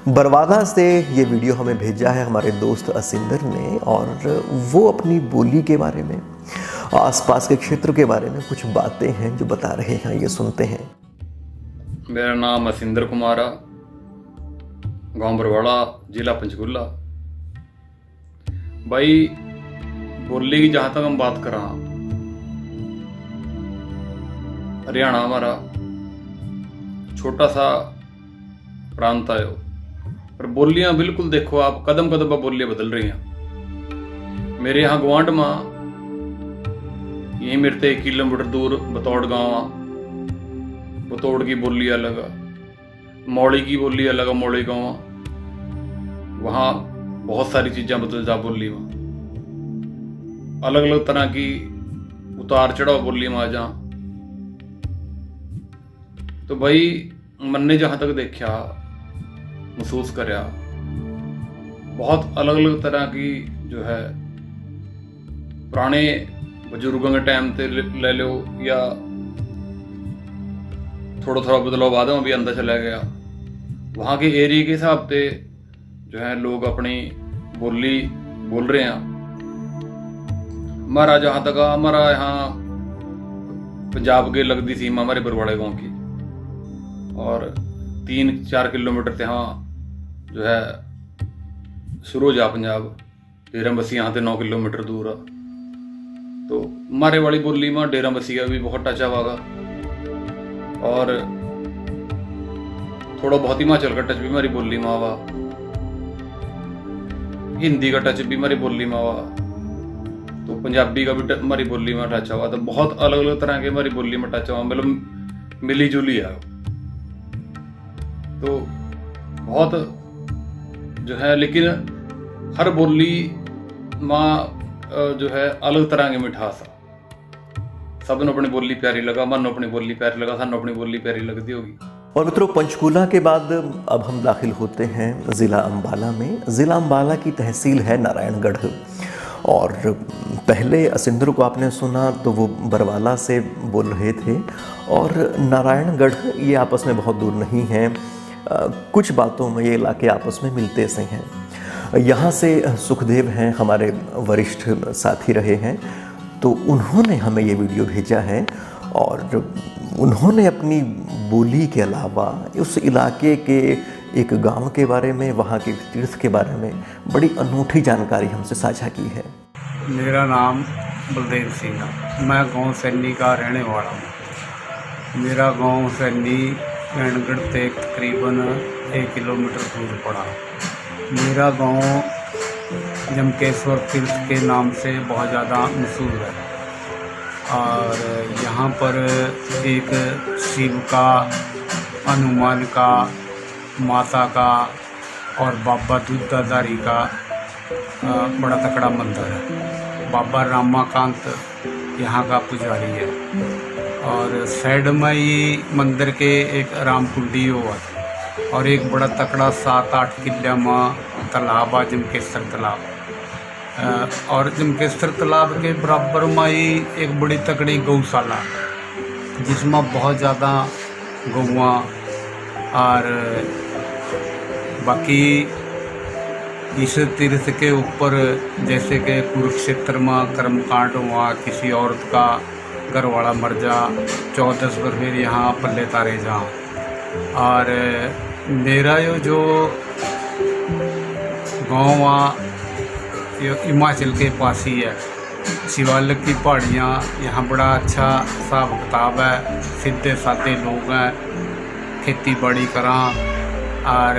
बरवाला से ये वीडियो हमें भेजा है हमारे दोस्त असिंदर ने, और वो अपनी बोली के बारे में, आसपास के क्षेत्र के बारे में कुछ बातें हैं जो बता रहे हैं, ये सुनते हैं। मेरा नाम असिंदर कुमार है, गांव बरवाला, जिला पंचकूला। भाई बोली की जहां तक हम बात करा, हरियाणा हमारा छोटा सा प्रांत है, पर बोलियां बिल्कुल देखो आप कदम कदम पर बोलियां बदल रही हैं। मेरे यहाँ गुआंढ में, यहीं मेरे से 1 किलोमीटर दूर बतौड़ गांव आ, बतौड़ की बोली अलग है, मौड़ी की बोली अलग है, मौड़ी गांव आ, वहाँ बहुत सारी चीज़ें बदल जा बोली में, अलग अलग तरह की उतार चढ़ाव बोली में आ जा। तो भाई मैंने जहाँ तक देखा, महसूस करया, बहुत अलग अलग तरह की जो है पुराने बुजुर्गों के टाइम से ले लो, या थोड़ा थोड़ा बदलाव बाद में भी अंदर चला गया। वहाँ के एरिया के हिसाब से जो है लोग अपनी बोली बोल रहे हैं। हमारा जहाँ तक हमारा यहाँ पंजाब के लगती सीमा हमारे बरवाड़े गांव की, और 3-4 किलोमीटर से यहाँ जो है शुरू हो जा पंजाब, डेरा बसी यहाँ से 9 किलोमीटर दूर है। तो हमारे वाली बोली में डेरा बसी का भी बहुत टचा वागा, और थोड़ा बहुत हिमाचल का टच भी हमारी बोली में आवा, हिंदी का टच भी हमारी बोली में आवा, तो पंजाबी का भी हमारी बोली में टच हुआ। तो बहुत अलग अलग तरह के हमारी बोली में टच हुआ, मतलब मिली जुली है। तो बहुत जो है, लेकिन हर बोली में जो है अलग तरह की मिठास है। सबने अपनी बोली प्यारी लगा, मन अपनी बोली प्यारी लगा, सन अपनी बोली प्यारी लगती होगी। और मित्रों, पंचकूला के बाद अब हम दाखिल होते हैं ज़िला अम्बाला में। ज़िला अम्बाला की तहसील है नारायणगढ़, और पहले असिंदर को आपने सुना तो वो बरवाला से बोल रहे थे, और नारायणगढ़ ये आपस में बहुत दूर नहीं है, कुछ बातों में ये इलाके आपस में मिलते से हैं। यहाँ से सुखदेव हैं, हमारे वरिष्ठ साथी रहे हैं, तो उन्होंने हमें ये वीडियो भेजा है, और उन्होंने अपनी बोली के अलावा उस इलाके के एक गांव के बारे में, वहाँ के तीर्थ के बारे में बड़ी अनूठी जानकारी हमसे साझा की है। मेरा नाम बलदेव सिंह है, मैं गांव सैनी का रहने वाला हूँ। मेरा गांव सैनी नारायणगढ़ से तकरीबन 1 किलोमीटर दूर पड़ा। मेरा गांव जमकेश्वर तीर्थ के नाम से बहुत ज़्यादा मशहूर है, और यहाँ पर एक शिव का, हनुमान का, माता का और बाबा दूधाधारी का बड़ा तकड़ा मंदिर है। बाबा रामाकांत यहाँ का पुजारी है, और साइड में ही मंदिर के एक राम कुंडी हुआ था, और एक बड़ा तकड़ा 7-8 किला में तालाब है, जमकेश्वर तालाब। और जमकेश्वर तालाब के बराबर में ही एक बड़ी तकड़ी गौशाला, जिसमें बहुत ज़्यादा गौआँ, और बाकी इस तीर्थ के ऊपर जैसे कि कुरुक्षेत्र में कर्मकांड हुआ, किसी औरत का घर वाला मर जा, 14 बार फिर यहाँ पल्ले तारे जा। और मेरा जो गाँव हिमाचल के पास ही है, शिवालिक की पहाड़ियाँ, यहाँ बड़ा अच्छा हिसाब किताब है, सीधे साधे लोग हैं, खेती बाड़ी करा, और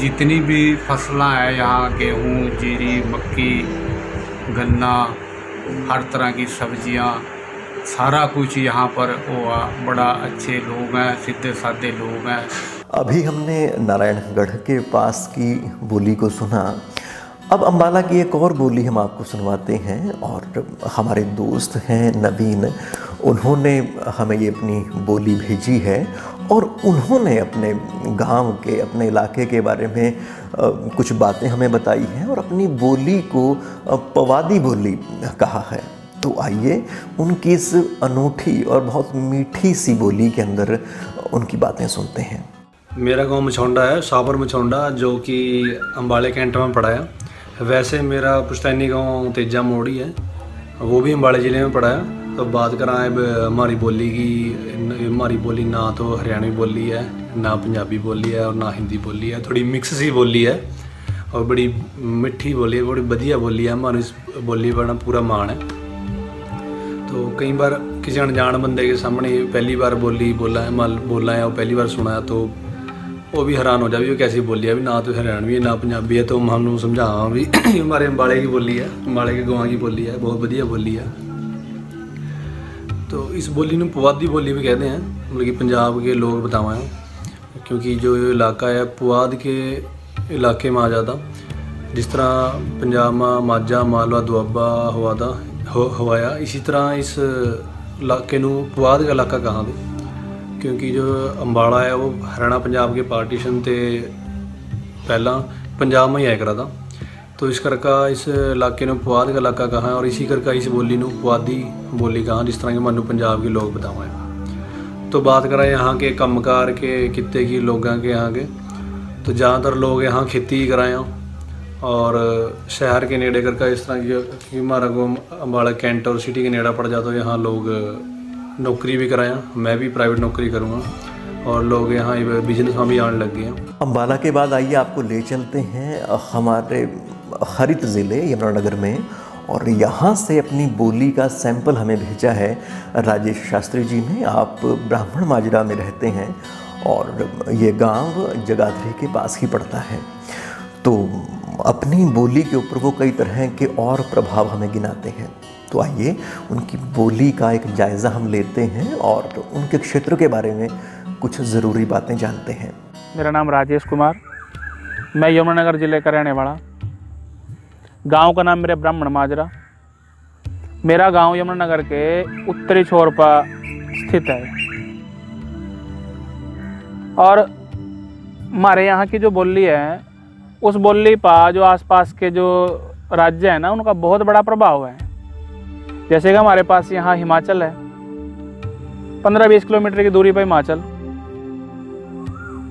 जितनी भी फसलें हैं यहाँ, गेहूँ, जीरी, मक्की, गन्ना, हर तरह की सब्जियां, सारा कुछ यहाँ पर हुआ। बड़ा अच्छे लोग हैं, सीधे साधे लोग हैं। अभी हमने नारायणगढ़ के पास की बोली को सुना। अब अम्बाला की एक और बोली हम आपको सुनवाते हैं। और हमारे दोस्त हैं नवीन, उन्होंने हमें ये अपनी बोली भेजी है और उन्होंने अपने गांव के, अपने इलाके के बारे में कुछ बातें हमें बताई हैं और अपनी बोली को पवादी बोली कहा है। तो आइए उनकी इस अनूठी और बहुत मीठी सी बोली के अंदर उनकी बातें सुनते हैं। मेरा गांव मछौंडा है, साबर मछौंडा, जो कि अम्बाले कैंट में पड़ा है। वैसे मेरा पुश्तैनी गांव तेजा मोड़ी है, वो भी अम्बाले ज़िले में पड़ा है। तो बात कराएं अब हमारी बोली की, हमारी बोली ना तो हरियाणवी बोली है, ना पंजाबी बोली है और ना हिंदी बोली है। थोड़ी मिक्स सी बोली है और बड़ी मिठी बोली है, बड़ी बढ़िया बोली है। हमारी इस बोली पर पूरा मान है। तो कई बार किसी अनजान बंदे के सामने पहली बार बोला है वो पहली बार सुना है, तो वो भी हैरान हो जाए वो कैसी बोली है, भी ना तो हरियाणवी है ना पंजाबी है। तो हम समझावा भी हमारे अम्बाले की बोली है, अम्बाले के गाँव की बोली है, बहुत बढ़िया बोली है। तो इस बोली में पुआधी बोली भी कहते हैं, मतलब कि पंजाब के लोग बतावा है, क्योंकि जो इलाका है पुआध के इलाके में आ जाता। जिस तरह पंजाब में माझा, मालवा, दुआबा हवाया, इसी तरह इस इलाके को पुआध का इलाका कहा दे, क्योंकि जो अम्बाला है वो हरियाणा पंजाब के पार्टीशन ते पहला पंजाब में ही आया करा था। तो इस करके इस इलाके में पुआध का इलाका कहा है और इसी करके इस बोली को पुआधी बोली कहा, जिस तरह के मानो पंजाब के लोग बतावा है। तो बात करें यहाँ के कामकार के कित्ते की लोगों के यहाँ के, तो ज़्यादातर लोग यहाँ खेती कराएँ और शहर के नेड़े करके इस तरह की हमारा को अम्बाला कैंट और सिटी के नेड़ा पड़ जाता, तो यहाँ लोग नौकरी भी कराया। मैं भी प्राइवेट नौकरी करूँगा और लोग यहाँ बिजनेस में भी आने लग गए हैं। अम्बाला के बाद आइए आपको ले चलते हैं हमारे हरित ज़िले यमुनानगर में। और यहाँ से अपनी बोली का सैंपल हमें भेजा है राजेश शास्त्री जी ने। आप ब्राह्मण माजरा में रहते हैं और ये गांव जगाधरी के पास ही पड़ता है। तो अपनी बोली के ऊपर वो कई तरह के और प्रभाव हमें गिनाते हैं। तो आइए उनकी बोली का एक जायज़ा हम लेते हैं और उनके क्षेत्र के बारे में कुछ ज़रूरी बातें जानते हैं। मेरा नाम राजेश कुमार, मैं यमुनानगर ज़िले का रहने वाला। गांव का नाम मेरे ब्राह्मण माजरा। मेरा गांव यमुनानगर के उत्तरी छोर पर स्थित है और हमारे यहाँ की जो बोली है, उस बोली पर जो आसपास के जो राज्य है ना, उनका बहुत बड़ा प्रभाव है। जैसे कि हमारे पास यहाँ हिमाचल है, 15-20 किलोमीटर की दूरी पर हिमाचल,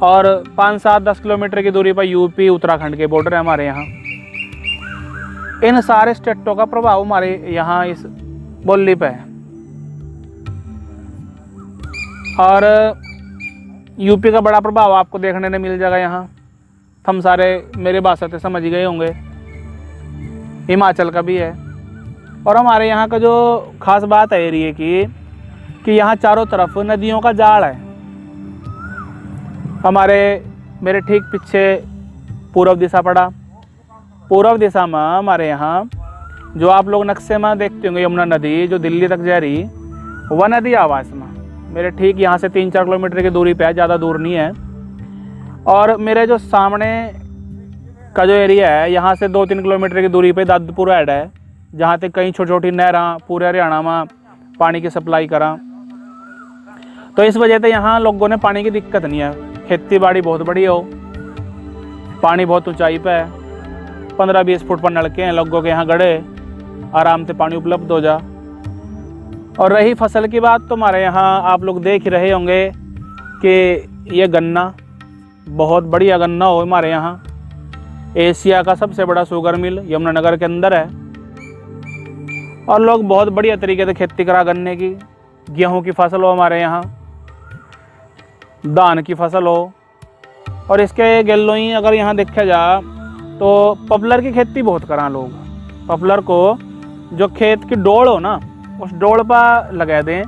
और 5-7-10 किलोमीटर की दूरी पर यूपी उत्तराखंड के बॉर्डर है हमारे यहाँ। इन सारे स्टेटों का प्रभाव हमारे यहाँ इस बोली पे है। और यूपी का बड़ा प्रभाव आपको देखने को मिल जाएगा यहाँ। हम सारे मेरे भाषा से समझ गए होंगे। हिमाचल का भी है। और हमारे यहाँ का जो खास बात है एरिए की, कि यहाँ चारों तरफ नदियों का जाल है। मेरे ठीक पीछे पूर्व दिशा पड़ा। पूर्व दिशा में हमारे यहाँ जो आप लोग नक्शे में देखते होंगे यमुना नदी जो दिल्ली तक जा रही, वह नदी आवास में मेरे ठीक यहाँ से 3-4 किलोमीटर की दूरी पे है, ज़्यादा दूर नहीं है। और मेरे जो सामने का जो एरिया है, यहाँ से 2-3 किलोमीटर की दूरी पे दादपुर हेड है, जहाँ तक कई छोटी छोटी नहरां पूरे हरियाणा में पानी की सप्लाई करा। तो इस वजह से यहाँ लोगों ने पानी की दिक्कत नहीं है। खेती बाड़ी बहुत बढ़िया हो, पानी बहुत ऊंचाई पे है, 15-20 फुट पर नलके हैं लोगों के यहाँ गड़े, आराम से पानी उपलब्ध हो जा। और रही फसल की बात, तो हमारे यहाँ आप लोग देख ही रहे होंगे कि ये गन्ना, बहुत बढ़िया गन्ना हो हमारे यहाँ। एशिया का सबसे बड़ा शुगर मिल यमुनानगर के अंदर है और लोग बहुत बढ़िया तरीके से खेती करा गन्ने की। गेहूं की फसल हो हमारे यहाँ, धान की फसल हो, और इसके गेलों ही अगर यहाँ देखा जा तो पॉपुलर की खेती बहुत करा लोग। पॉपुलर को जो खेत की डोल हो ना, उस डोल पर लगा दें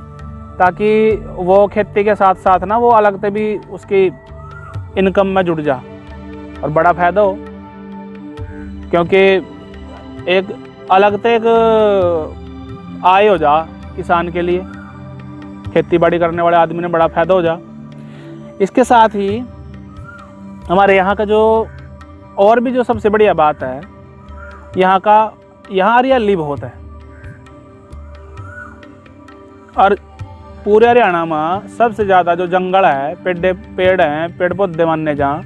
ताकि वो खेती के साथ साथ ना वो अलग से भी उसकी इनकम में जुड़ जा और बड़ा फायदा हो। क्योंकि एक अलग से एक आय हो जा किसान के लिए, खेती बाड़ी करने वाले आदमी ने बड़ा फायदा हो जा। इसके साथ ही हमारे यहाँ का जो और भी जो सबसे बढ़िया बात है, यहाँ हरियाली बहुत है। और पूरे हरियाणा में सबसे ज़्यादा जो जंगल है, पेड़ पौधे मानने जहाँ,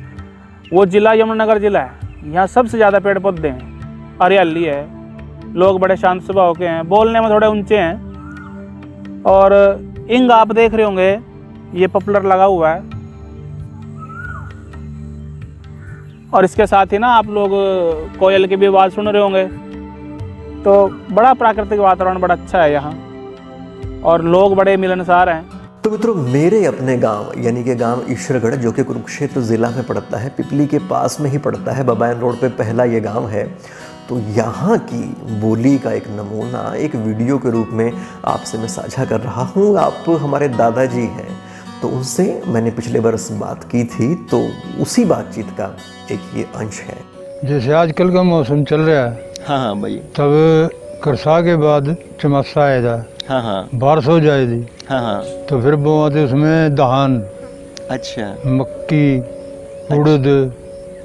वो जिला यमुनानगर जिला है। यहाँ सबसे ज़्यादा पेड़ पौधे हैं, हरियाली है, लोग बड़े शांत स्वभाव के हैं, बोलने में थोड़े ऊंचे हैं। और इंग आप देख रहे होंगे, ये पॉपुलर लगा हुआ है। और इसके साथ ही ना आप लोग कोयल की भी आवाज़ सुन रहे होंगे। तो बड़ा प्राकृतिक वातावरण बड़ा अच्छा है यहाँ, और लोग बड़े मिलनसार हैं। तो मित्रों, मेरे अपने गांव यानी कि गांव ईश्वरगढ़, जो कि कुरुक्षेत्र ज़िला में पड़ता है, पिपली के पास में ही पड़ता है, बबायन रोड पे पहला ये गांव है। तो यहाँ की बोली का एक नमूना एक वीडियो के रूप में आपसे मैं साझा कर रहा हूँ। आप हमारे दादाजी हैं, तो उनसे मैंने पिछले बरस बात की थी, तो उसी बातचीत का एक ये अंश है। जैसे आजकल का मौसम चल रहा है, हाँ भाई, तब करसा के बाद चमत्सा आएगा, हाँ बारिश हो जाएगी, हाँ, तो फिर बोआते उसमें धान, अच्छा, मक्की, उड़द,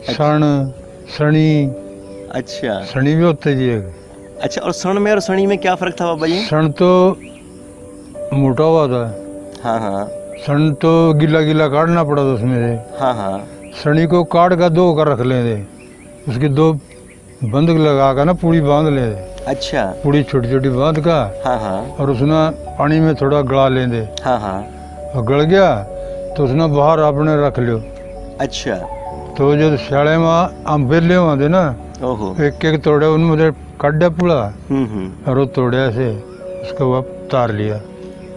सण, सणी, अच्छा, सणी भी होते जी। अच्छा, और सण में और सणी में क्या फर्क था बाबा जी? सण तो मोटा हुआ था, हाँ, सण तो गिला गिला काटना पड़ा था उसमें से, हाँ, सणी को काट कर दो कर रख लेते, उसकी दो बंद लगा कर ना पूड़ी बांध लेते। अच्छा, पूड़ी छोटी छोटी बांध का, हाँ, और उसने पानी में थोड़ा गला लेंदे, हाँ, और गल गया तो उसने बाहर आपने रख लियो। अच्छा, तो जो शाले में आम बेले आते ना, ओहो, एक एक तोड़े उनमें काटा पूड़ा, और वो तोड़े से उसको वो तार लिया।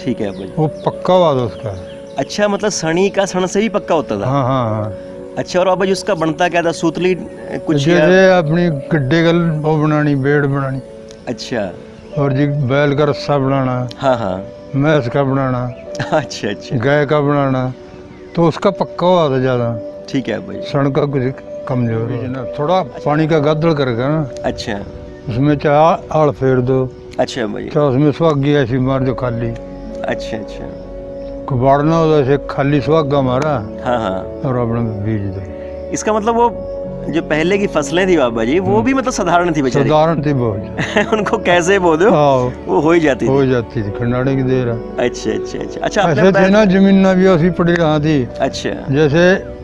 ठीक है भाई, वो पक्का हुआ था उसका। अच्छा, मतलब सणी का सण से भी पक्का होता था? हाँ। अच्छा, और अब उसका बनता क्या था? सूतली कुछ जैसे अपनी गड्ढे का वो बनानी, बेड़ बनानी। अच्छा, और जी बैल का रस्सा बनाना, हाँ, भैंस का बनाना, अच्छा, गाय का बनाना, तो उसका पक्का हुआ था ज्यादा। ठीक है भाई, सण का कुछ कमजोर है, थोड़ा पानी का गद्दड़ करके ना, अच्छा, उसमें चाहे आड़ फेर दो, अच्छा भाई, चाहे उसमें सुहागी ऐसी मार दो खाली, अच्छा, कुबाड़ना हो जैसे खाली सुहागा मारा, हाँ, और अपना बीज दो। इसका मतलब वो जो पहले की फसलें थी बाबा जी, वो भी मतलब साधारण थी बेचारी? साधारण थी बहुत। उनको कैसे बो दो, वो हो ही जाती थी खंडाड़े की देर। अच्छा, ऐसे थे ना, जमीन ना भी ऐसी पड़ी रहा थी। अच्छा, जैसे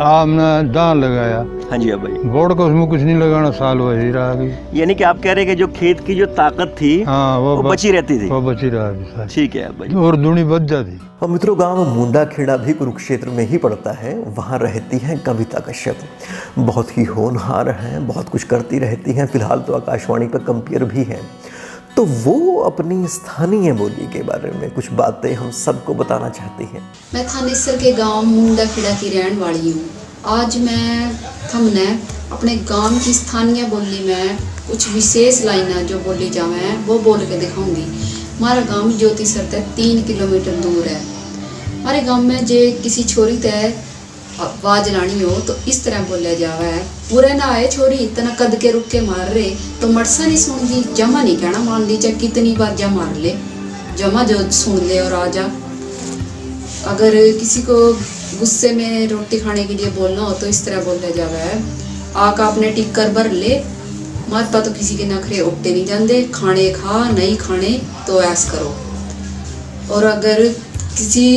आपने दान लगाया, हाँ जी भाई, बोर्ड को उसमें कुछ नहीं लगाना, साल वही रहा गई। यानी कि आप कह रहे हैं कि जो खेत की जो ताकत थी, हाँ, वो बची रहती थी, वो बची रहा। ठीक है भाई, और दूनी बच जाती। और मित्रों, गांव मुंडा खेड़ा भी कुरुक्षेत्र में ही पड़ता है। वहाँ रहती हैं कविता कश्यप, बहुत ही होनहार हैं, बहुत कुछ करती रहती हैं। फिलहाल तो आकाशवाणी पर कंपेयर भी हैं। तो वो अपनी स्थानीय बोली के बारे में कुछ बातें हम सबको बताना चाहती हैं। मैं थानेसर के गांव मुंडा खेड़ा की रहने वाली हूँ। आज मैं हमने अपने गांव की स्थानीय बोली में कुछ विशेष लाइनें जो बोली जावे वो बोल के दिखाऊंगी। हमारा गांव ज्योतिसर से 3 किलोमीटर दूर है। हमारे गांव में जे किसी छोरी तय आवाज लानी हो तो इस तरह बोला जावा है, पूरे ना आए छोरी इतना कद के रुक के मार रहे तो मरसा नहीं सुन दी, जमा नहीं कहना, मान ली चाहे कितनी बार जा मार ले, जमा जो सुन ले और आ जा। अगर किसी को गुस्से में रोटी खाने के लिए बोलना हो तो इस तरह बोला जावा है, आका अपने टिक्कर भर ले, मत तो किसी के नखरे उठते नहीं जाते, खाने खा, नहीं खाने तो ऐस करो। और अगर किसी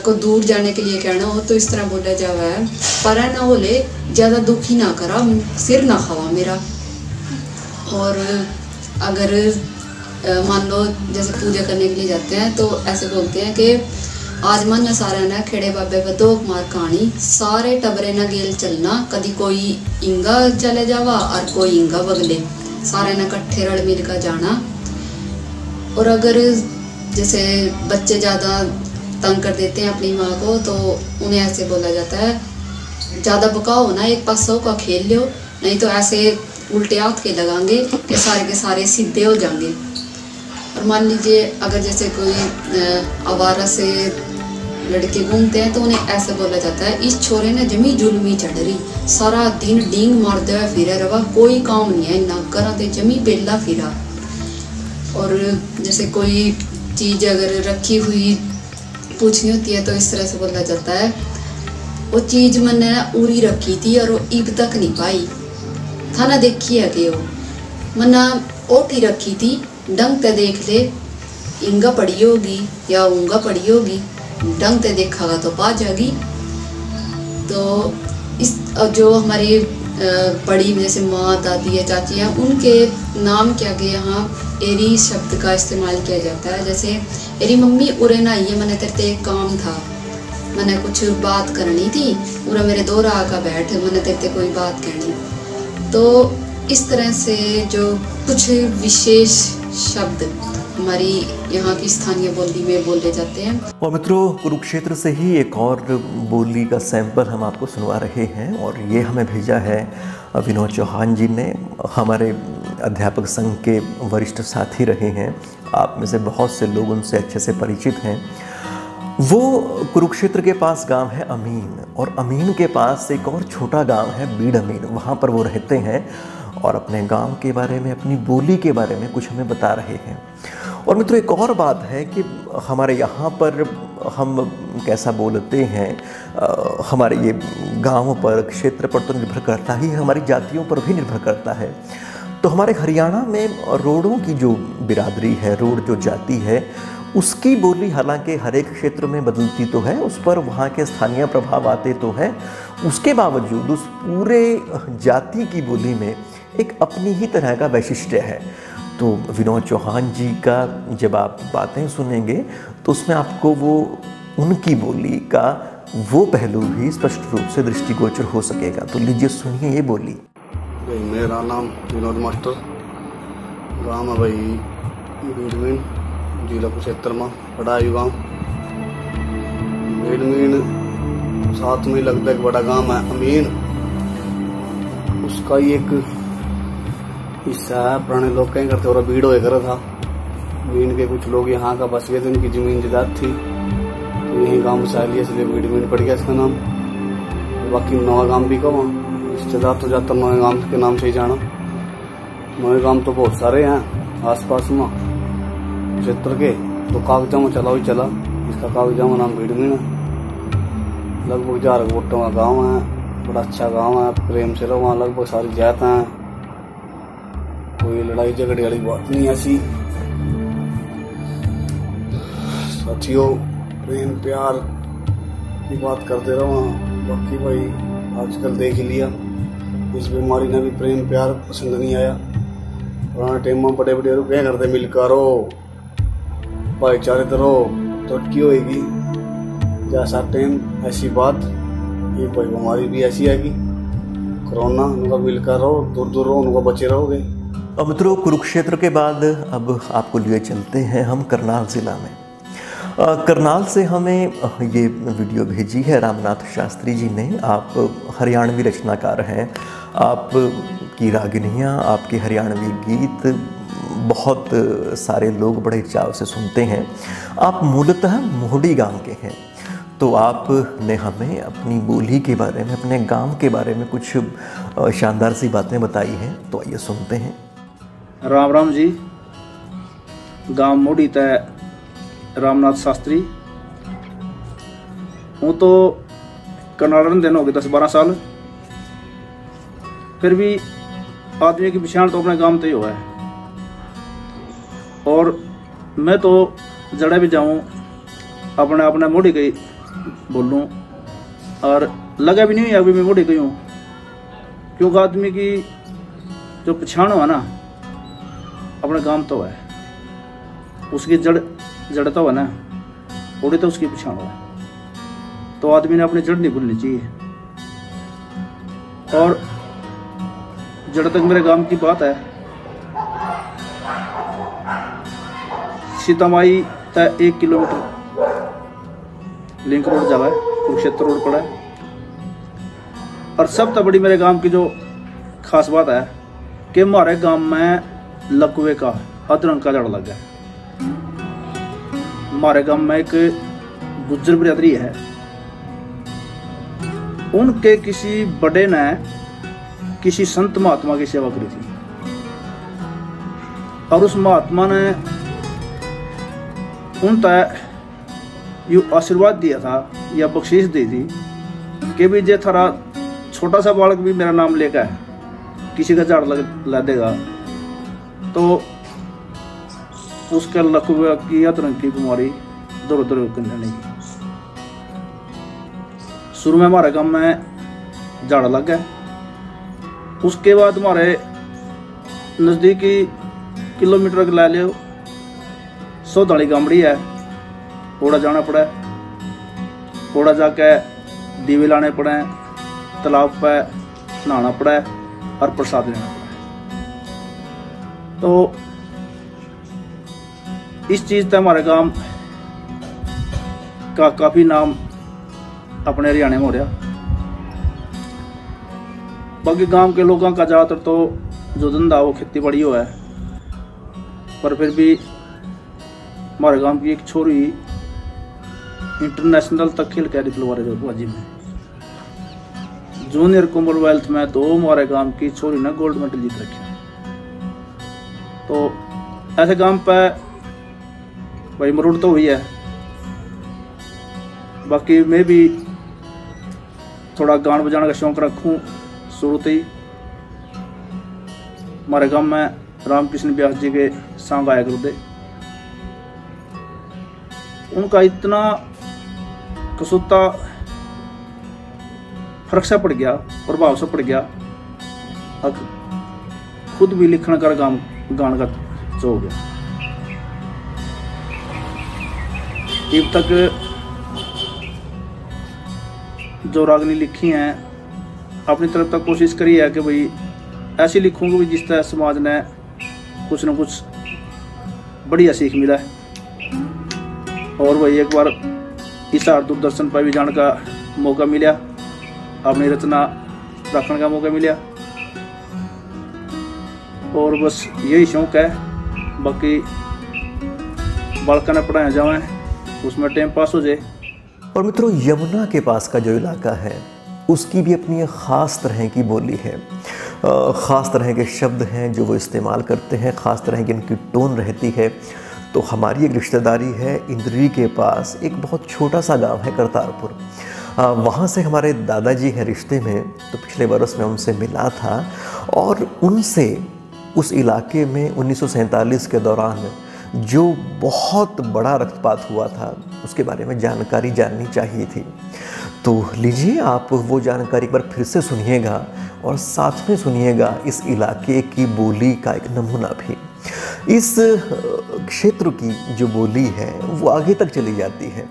को दूर जाने के लिए कहना हो तो इस तरह बोला जावा है, परा ना हो ले, ज़्यादा दुखी ना करा, सिर ना खावा मेरा। और अगर मान लो जैसे पूजा करने के लिए जाते हैं तो ऐसे बोलते हैं कि आज मन सारा ना खेड़े बाबे बदोक मार कहानी, सारे टबरे ना गेल चलना, कभी कोई इंगा चले जावा और कोई इंगा बगले, सारे ना कट्ठे रल मिल कर जाना। और अगर जैसे बच्चे ज़्यादा तंग कर देते हैं अपनी माँ को तो उन्हें ऐसे बोला जाता है, ज़्यादा बकाओ ना, एक पासों का खेल लो, नहीं तो ऐसे उल्टे हाथ के लगाएंगे कि सारे के सारे सीधे हो जाएंगे। और मान लीजिए अगर जैसे कोई आवारा से लड़के घूमते हैं तो उन्हें ऐसे बोला जाता है, इस छोरे ने जमी जुल्मी चढ़ रही, सारा दिन डींग मारते हुए फिर रवा, कोई काम नहीं है ना करा ते जमी बेला फिरा। और जैसे कोई चीज़ अगर रखी हुई पूछनी होती है तो इस तरह से बोला जाता है, वो चीज़ मैंने उरी रखी थी और वो ईब तक नहीं पाई, था ना देखी है कि वो मना ओठी रखी थी, डंग ते देख ले इंगा पड़ी होगी या ऊंगा पड़ी होगी, डंग ते देखागा तो पा जाएगी। तो इस जो हमारी बड़ी जैसे माँ दादी या चाची हैं, उनके नाम के आगे यहाँ एरी शब्द का इस्तेमाल किया जाता है। जैसे एरी मम्मी उरे ना ये मैंने तेरे एक काम था, मैंने कुछ बात करनी थी, उरा मेरे दो राह का बैठ, मैंने तेरे कोई बात कहनी। तो इस तरह से जो कुछ विशेष शब्द हमारी यहाँ की स्थानीय बोली में बोले जाते हैं। और मित्रों, कुरुक्षेत्र से ही एक और बोली का सैंपल हम आपको सुनवा रहे हैं, और ये हमें भेजा है विनोद चौहान जी ने। हमारे अध्यापक संघ के वरिष्ठ साथी रहे हैं, आप में से बहुत से लोग उनसे अच्छे से परिचित हैं। वो कुरुक्षेत्र के पास गांव है अमीन, और अमीन के पास एक और छोटा गांव है बीड़ अमीन, वहाँ पर वो रहते हैं और अपने गांव के बारे में, अपनी बोली के बारे में कुछ हमें बता रहे हैं। और मित्रों, एक और बात है कि हमारे यहाँ पर हम कैसा बोलते हैं, हमारे ये गांव पर, क्षेत्र पर तो निर्भर करता ही है, हमारी जातियों पर भी निर्भर करता है। तो हमारे हरियाणा में रोडों की जो बिरादरी है, रोड जो जाति है, उसकी बोली हालांकि हर एक क्षेत्र में बदलती तो है, उस पर वहाँ के स्थानीय प्रभाव आते तो है, उसके बावजूद उस पूरे जाति की बोली में एक अपनी ही तरह का वैशिष्ट्य है। तो विनोद चौहान जी का जब आप बातें सुनेंगे तो उसमें आपको वो उनकी बोली का वो पहलू भी स्पष्ट रूप से दृष्टिगोचर हो सकेगा। तो लीजिए सुनिए ये बोली। मेरा नाम विनोद मास्टर, गाँव है भाई बीड़मीन, जिला कुरुक्षेत्र में पढ़ाई गाँव। बीड़मीन साथ में लगता एक बड़ा गाँव है अमीन, उसका ही एक हिस्सा है। पुराने लोग कहीं करते और भीड़ होए करा था, मीन के कुछ लोग यहाँ का बस गए थे, उनकी जमीन जायदाद थी, तो यही गाँव बसा लिया, इसलिए बीड़ मीन पड़ गया इसका नाम। बाकी नवा गाँव भी कहो, रिश्तेदार तो ज़्यादातर नए गाँव के नाम से ही जाना। नए गाँव तो बहुत सारे हैं आस पास में क्षेत्र के, तो कागजा में चला ही चला, इसका कागजा में नाम बीड़ मीन है। लगभग 4 वोटों का गाँव है, बड़ा अच्छा गाँव है, प्रेम से रहो वहाँ, लगभग सारी जात हैं, कोई लड़ाई झगड़े वाली बात नहीं ऐसी। साथियों, प्रेम प्यार की बात करते रहो। बाकी भाई आजकल देख लिया, इस बीमारी ने भी प्रेम प्यार पसंद नहीं आया। पुराने टाइम में बड़े बड़े क्या करते, मिलकर रहो, भाईचारे तो रहो, तरक्की होगी। जैसा टाइम ऐसी बात, ये भाई बीमारी भी ऐसी आएगी, कोरोना, उनका मिलकर रहो, दूर दूर रहो, उनका बचे रहोगे। और मित्रों, कुरुक्षेत्र के बाद अब आपको लिए चलते हैं हम करनाल ज़िला में। करनाल से हमें ये वीडियो भेजी है रामनाथ शास्त्री जी ने। आप हरियाणवी रचनाकार हैं, आप की रागिनियाँ, आपके हरियाणवी गीत बहुत सारे लोग बड़े चाव से सुनते हैं। आप मूलतः मोहडी गांव के हैं, तो आपने हमें अपनी बोली के बारे में, अपने गांव के बारे में कुछ शानदार सी बातें बताई हैं, तो आइए सुनते हैं। राम राम जी। गांव मोड़ी तय रामनाथ शास्त्री हूँ, तो कनाडन दिन हो गए 10-12 साल, फिर भी आदमी की पहचान तो अपने गांव तय हुआ है। और मैं तो जड़े भी जाऊँ अपने अपने मोड़ी गई बोलूँ, और लगा भी नहीं है अभी मैं मोड़ी गई हूँ, क्योंकि आदमी की जो पहचान हुआ ना अपने गांव तो है, उसकी जड़ तो है ना, थोड़ी तो उसकी पहचान है। तो आदमी ने अपनी जड़ नहीं भूलनी चाहिए। और जड़ तक मेरे गांव की बात है, सीतामाई तक 1 किलोमीटर लिंक रोड जावा है, कुरुक्षेत्र रोड पड़ा है। और सबसे बड़ी मेरे गांव की जो खास बात है कि हमारे गांव में लकुए का अदरंग का जड़ लग गया। हमारे गांव में एक गुज्जर बिरादरी है, उनके किसी बड़े ने किसी संत महात्मा की सेवा करी थी। और उस महात्मा ने उन तय यू आशीर्वाद दिया था या बख्शीश दी थी कि भी जे थारा छोटा सा बालक भी मेरा नाम लेकर किसी का झाड़ ला देगा तो उसके लकवे की या तरह की बीमारी दौड़ दौड़ करने नहीं। शुरू में हमारे गांव में झाड़ लग गया, उसके बाद हमारे नज़दीकी किलोमीटर ला लो सौदाली गामड़ी है, ओड़ा जाना पड़ा, ओड़ा जाके दीवे लाने पड़े, तालाब पे नहाना पड़ा और प्रसाद लेना पड़ा। तो इस चीज़ से हमारे गांव का काफ़ी नाम अपने हरियाणा में हो रहा। बाकी गांव के लोगों का ज़्यादातर तो जो धंधा वो खेती बाड़ी हो है, पर फिर भी हमारे गांव की एक छोरी इंटरनेशनल तक खेल के निकलवा रहे बाजी में, जूनियर कॉमनवेल्थ में तो हमारे गांव की छोरी ने गोल्ड मेडल जीत रखे। तो ऐसे गांव पे भाई मरुड़ तो हुई है। बाकी मैं भी थोड़ा गान बजाने का शौक रखूं शुरू से ही। हमारे गांव में रामकृष्ण व्यास जी के सॉन्ग आया करते, उनका इतना कसूता फर्क सा पड़ गया, प्रभाव सा पड़ गया, अब खुद भी लिखने का गान का जो हो गया। अब तक जो रागनी लिखी हैं अपनी तरफ तक कोशिश करी है कि भाई ऐसी लिखूंगा भी जिस तरह समाज ने कुछ न कुछ बढ़िया सीख मिला है। और वही एक बार हिसार दूरदर्शन पर भी जाने का मौका मिला, अपनी रचना रखने का मौका मिला, और बस यही शौक है। बाकी बालका ने पढ़ाया जाए उसमें टाइम पास हो जाए। और मित्रों, यमुना के पास का जो इलाका है उसकी भी अपनी एक ख़ास तरह की बोली है, ख़ास तरह के शब्द हैं जो वो इस्तेमाल करते हैं, ख़ास तरह की इनकी टोन रहती है। तो हमारी एक रिश्तेदारी है इंद्री के पास, एक बहुत छोटा सा गांव है करतारपुर, वहाँ से हमारे दादाजी हैं रिश्ते में। तो पिछले बरस में उनसे मिला था और उनसे उस इलाके में 1947 के दौरान जो बहुत बड़ा रक्तपात हुआ था उसके बारे में जानकारी जाननी चाहिए थी। तो लीजिए आप वो जानकारी एक बार फिर से सुनिएगा और साथ में सुनिएगा इस इलाके की बोली का एक नमूना भी। इस क्षेत्र की जो बोली है वो आगे तक चली जाती है।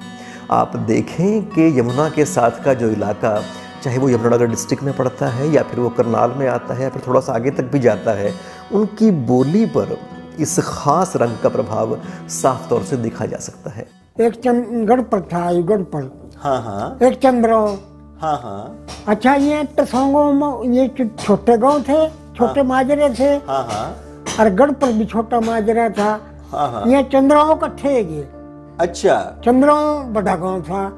आप देखें कि यमुना के साथ का जो इलाका, चाहे वो यमुनानगर डिस्ट्रिक्ट में पड़ता है या फिर वो करनाल में आता है या फिर थोड़ा सा आगे तक भी जाता है, उनकी बोली पर इस खास रंग का प्रभाव साफ तौर से देखा जा सकता है। एक गढ़पुर था, गढ़ पर, हाँ हाँ, एक चंद्रो, हाँ हाँ, अच्छा ये टसोंगों में ये छोटे गांव थे, छोटे माजरे थे, हाँ हाँ, और गढ़ पर भी छोटा माजरा था, हाँ हाँ, ये चंद्रों का थे ये। अच्छा, चंद्रों बड़ा गांव था।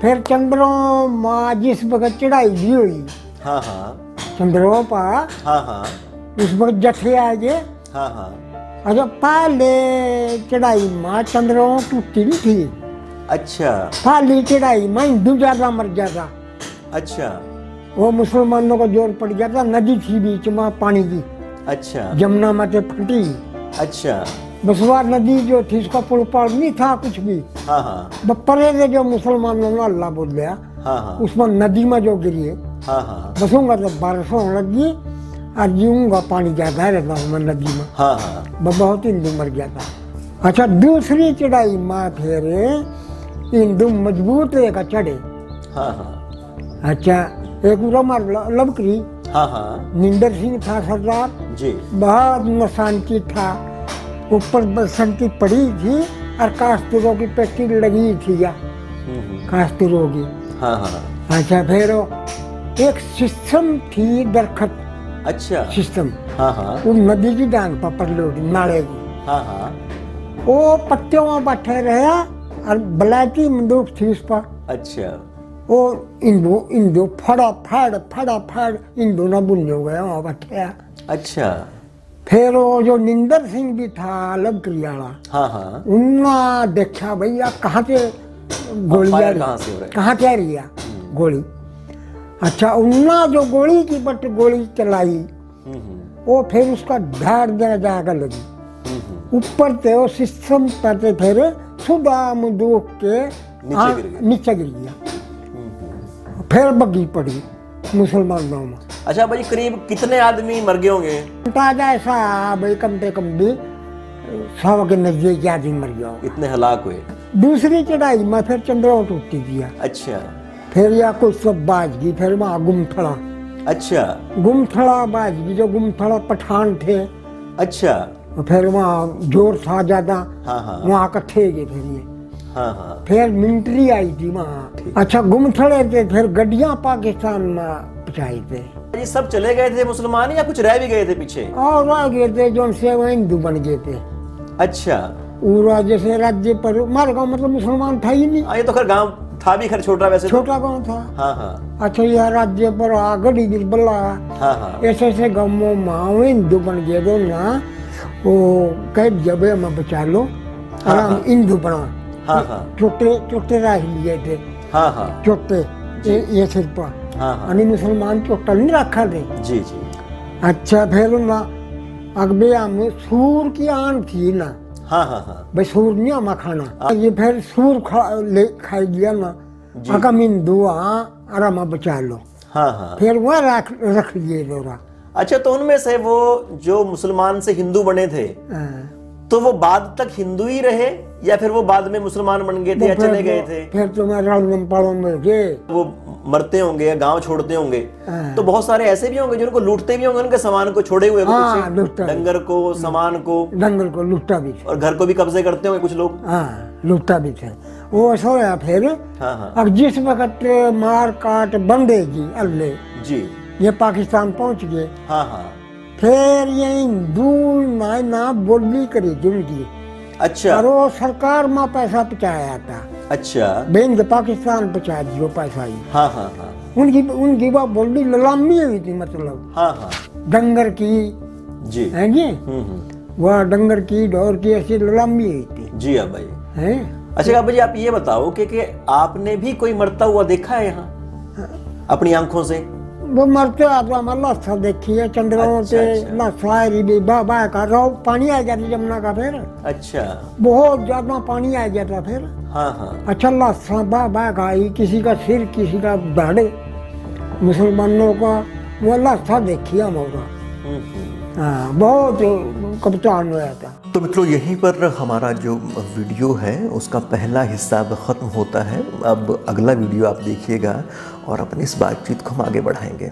फिर चंद्रों माँ जिस वक्त चढ़ाई भी हुई, हाँ हाँ, चंद्रों पा, हाँ हाँ, उस वक्त जथे आ गए, हाँ हाँ, अच्छा पहले चढ़ाई माँ चंद्रों टूटी नहीं थी। अच्छा, पहली चढ़ाई माँ हिंदू ज्यादा मर जाता। अच्छा, वो मुसलमानों का जोर पड़ गया था, नदी थी बीच में पानी की, अच्छा, जमुना माते फटी, अच्छा, बसवा नदी जो थी उसका पुल पार नहीं था कुछ भी, हाँ हाँ, बपरे से जो मुसलमानों ने अल्लाह बोल दिया, हाँ हाँ, उसमें नदी में जो गिरी, हाँ हाँ, बसूंगा तो बारिश होने लगी और जीऊंगा पानी जाता रहता हूँ मैं नदी में, हाँ हाँ, बहुत हिंदू मर गया था। अच्छा दूसरी चढ़ाई माँ फिर हिंदू मजबूत एक चढ़े, हाँ हाँ, अच्छा एक लबकरी, हाँ हाँ, निंदर सिंह था सरदार जी, बहुत नशानकी था, ऊपर बसंती पड़ी थी और कास्तूरों की पेटी लगी थी या कास्तूरों की, हाँ हाँ, अच्छा फिर एक सिस्टम थी दरखत, अच्छा, सिस्टम, हाँ हाँ, वो नदी की डांग पर पड़ नाले की, हाँ हाँ, वो पत्तियों में बैठे रहे और ब्लैकी बंदूक थी उस पर, अच्छा, वो इंदू फड़ा फाड़ इंदू ना बुन हो गया वहाँ बैठे, अच्छा, फिर वो जो निंदर सिंह भी था लंकरियाला, हाँ हाँ, उन्ना देखा भैया कहाँ से गोली आ रही, कहाँ से आ रही है गोली। अच्छा, उन्ना जो गोली की बट गोली चलाई, वो फिर उसका धार दे जाकर लगी ऊपर से, वो सिस्टम पर फिर सुबह मुदूक के नीचे गिर गया, फिर बग्गी पड़ी मुसलमानों में। अच्छा भाई, करीब कितने आदमी मर गए होंगे? ताजा ऐसा भाई कम से कम भी 100 के नजदीक आदमी मर गया, इतने हलाक हुए। दूसरी चढ़ाई में फिर चंद्रों टूटी दिया। अच्छा, फिर या कुछ सब बाज गई, फिर वहाँ गुमथड़ा। अच्छा, गुमथड़ा बाज गई, जो गुमथड़ा पठान थे। अच्छा, फिर वहाँ जोर था ज्यादा, हाँ हाँ, वहाँ इकट्ठे गए फिर ये, हाँ हाँ, फिर मिलिट्री आई थी वहाँ। अच्छा, गुमथड़े थे, फिर गड्डियाँ पाकिस्तान में पहुँचाई थे। ये सब चले गए थे मुसलमान या कुछ रह भी गए थे पीछे? और रह गए थे जो से वो हिंदू बन गए थे। अच्छा, पूरा जैसे राज्य पर हमारे गाँव मतलब मुसलमान था ही नहीं। ये तो खैर गाँव था भी, खैर छोटा, वैसे छोटा गाँव था। हाँ हाँ। अच्छा, यह राज्य पर गड़ी गिरबला, हाँ हाँ, ऐसे ऐसे गाँवों में हिंदू बन गए तो ना, वो कह जब हमें बचा लो और हम हिंदू बना। हाँ हाँ, छोटे छोटे रख लिए थे। हाँ हाँ, छोटे ये सिर पर, हाँ हाँ, यानी मुसलमान छोटा नहीं रखा थे। जी जी। अच्छा, फिर ना अगबे हम सूर की आन थी ना। हाँ हाँ हाँ, भाई सूर नहीं हम खाना, ये फिर सूर खाई दिया ना, अगर हिंदू और हम बचा लो। हाँ हाँ, फिर वह रख लिए दोरा। अच्छा, तो उनमें से वो जो मुसलमान से हिंदू बने थे, तो वो बाद तक हिंदू ही रहे या फिर वो बाद में मुसलमान बन गए थे या चले गए थे? फिर तो मैं रणगंपाड़ों में गए, वो मरते होंगे, गांव छोड़ते होंगे, तो बहुत सारे ऐसे भी होंगे जिनको लूटते भी होंगे, उनके सामान को छोड़े हुए, डंगर को, सामान को, डंगर को लूटता भी, और घर को भी कब्जे करते होंगे कुछ लोग। हाँ, लूटता भी थे वो। ऐसा होया फिर। हाँ हाँ, अब जिस वक्त मार काट बंदेगी अल्ले जी, ये पाकिस्तान पहुंच गए। हाँ हाँ, फिर ये हिंदू ना बोली करी जिनकी। अच्छा, और वो सरकार में पैसा पहुँचाया था। अच्छा, बैंक पाकिस्तान पहुँचा दियो पैसा ही। हाँ हाँ हाँ, उनकी वो बोली नीलामी हुई थी, मतलब हाँ हाँ, डंगर की जी, है जी, वह डंगर की ढोर की ऐसी नीलामी हुई थी। जी हाँ भाई, है। अच्छा भाई, आप ये बताओ कि आपने भी कोई मरता हुआ देखा है यहाँ अपनी आंखों से? वो मरते आता हमारा लाशा देखी है चंद्रों से। लाशा का रो पानी आ जाती जमुना का फिर। अच्छा, बहुत ज्यादा पानी आ जाता फिर। हाँ हाँ, अच्छा, लाशा बा आई, किसी का सिर, किसी का धड़, मुसलमानों का वो लाशा देखी हमारा। हाँ, बहुत कप्तान हुआ था। तो मित्रों, यहीं पर हमारा जो वीडियो है उसका पहला हिस्सा अब ख़त्म होता है। अब अगला वीडियो आप देखिएगा और अपनी इस बातचीत को हम आगे बढ़ाएंगे।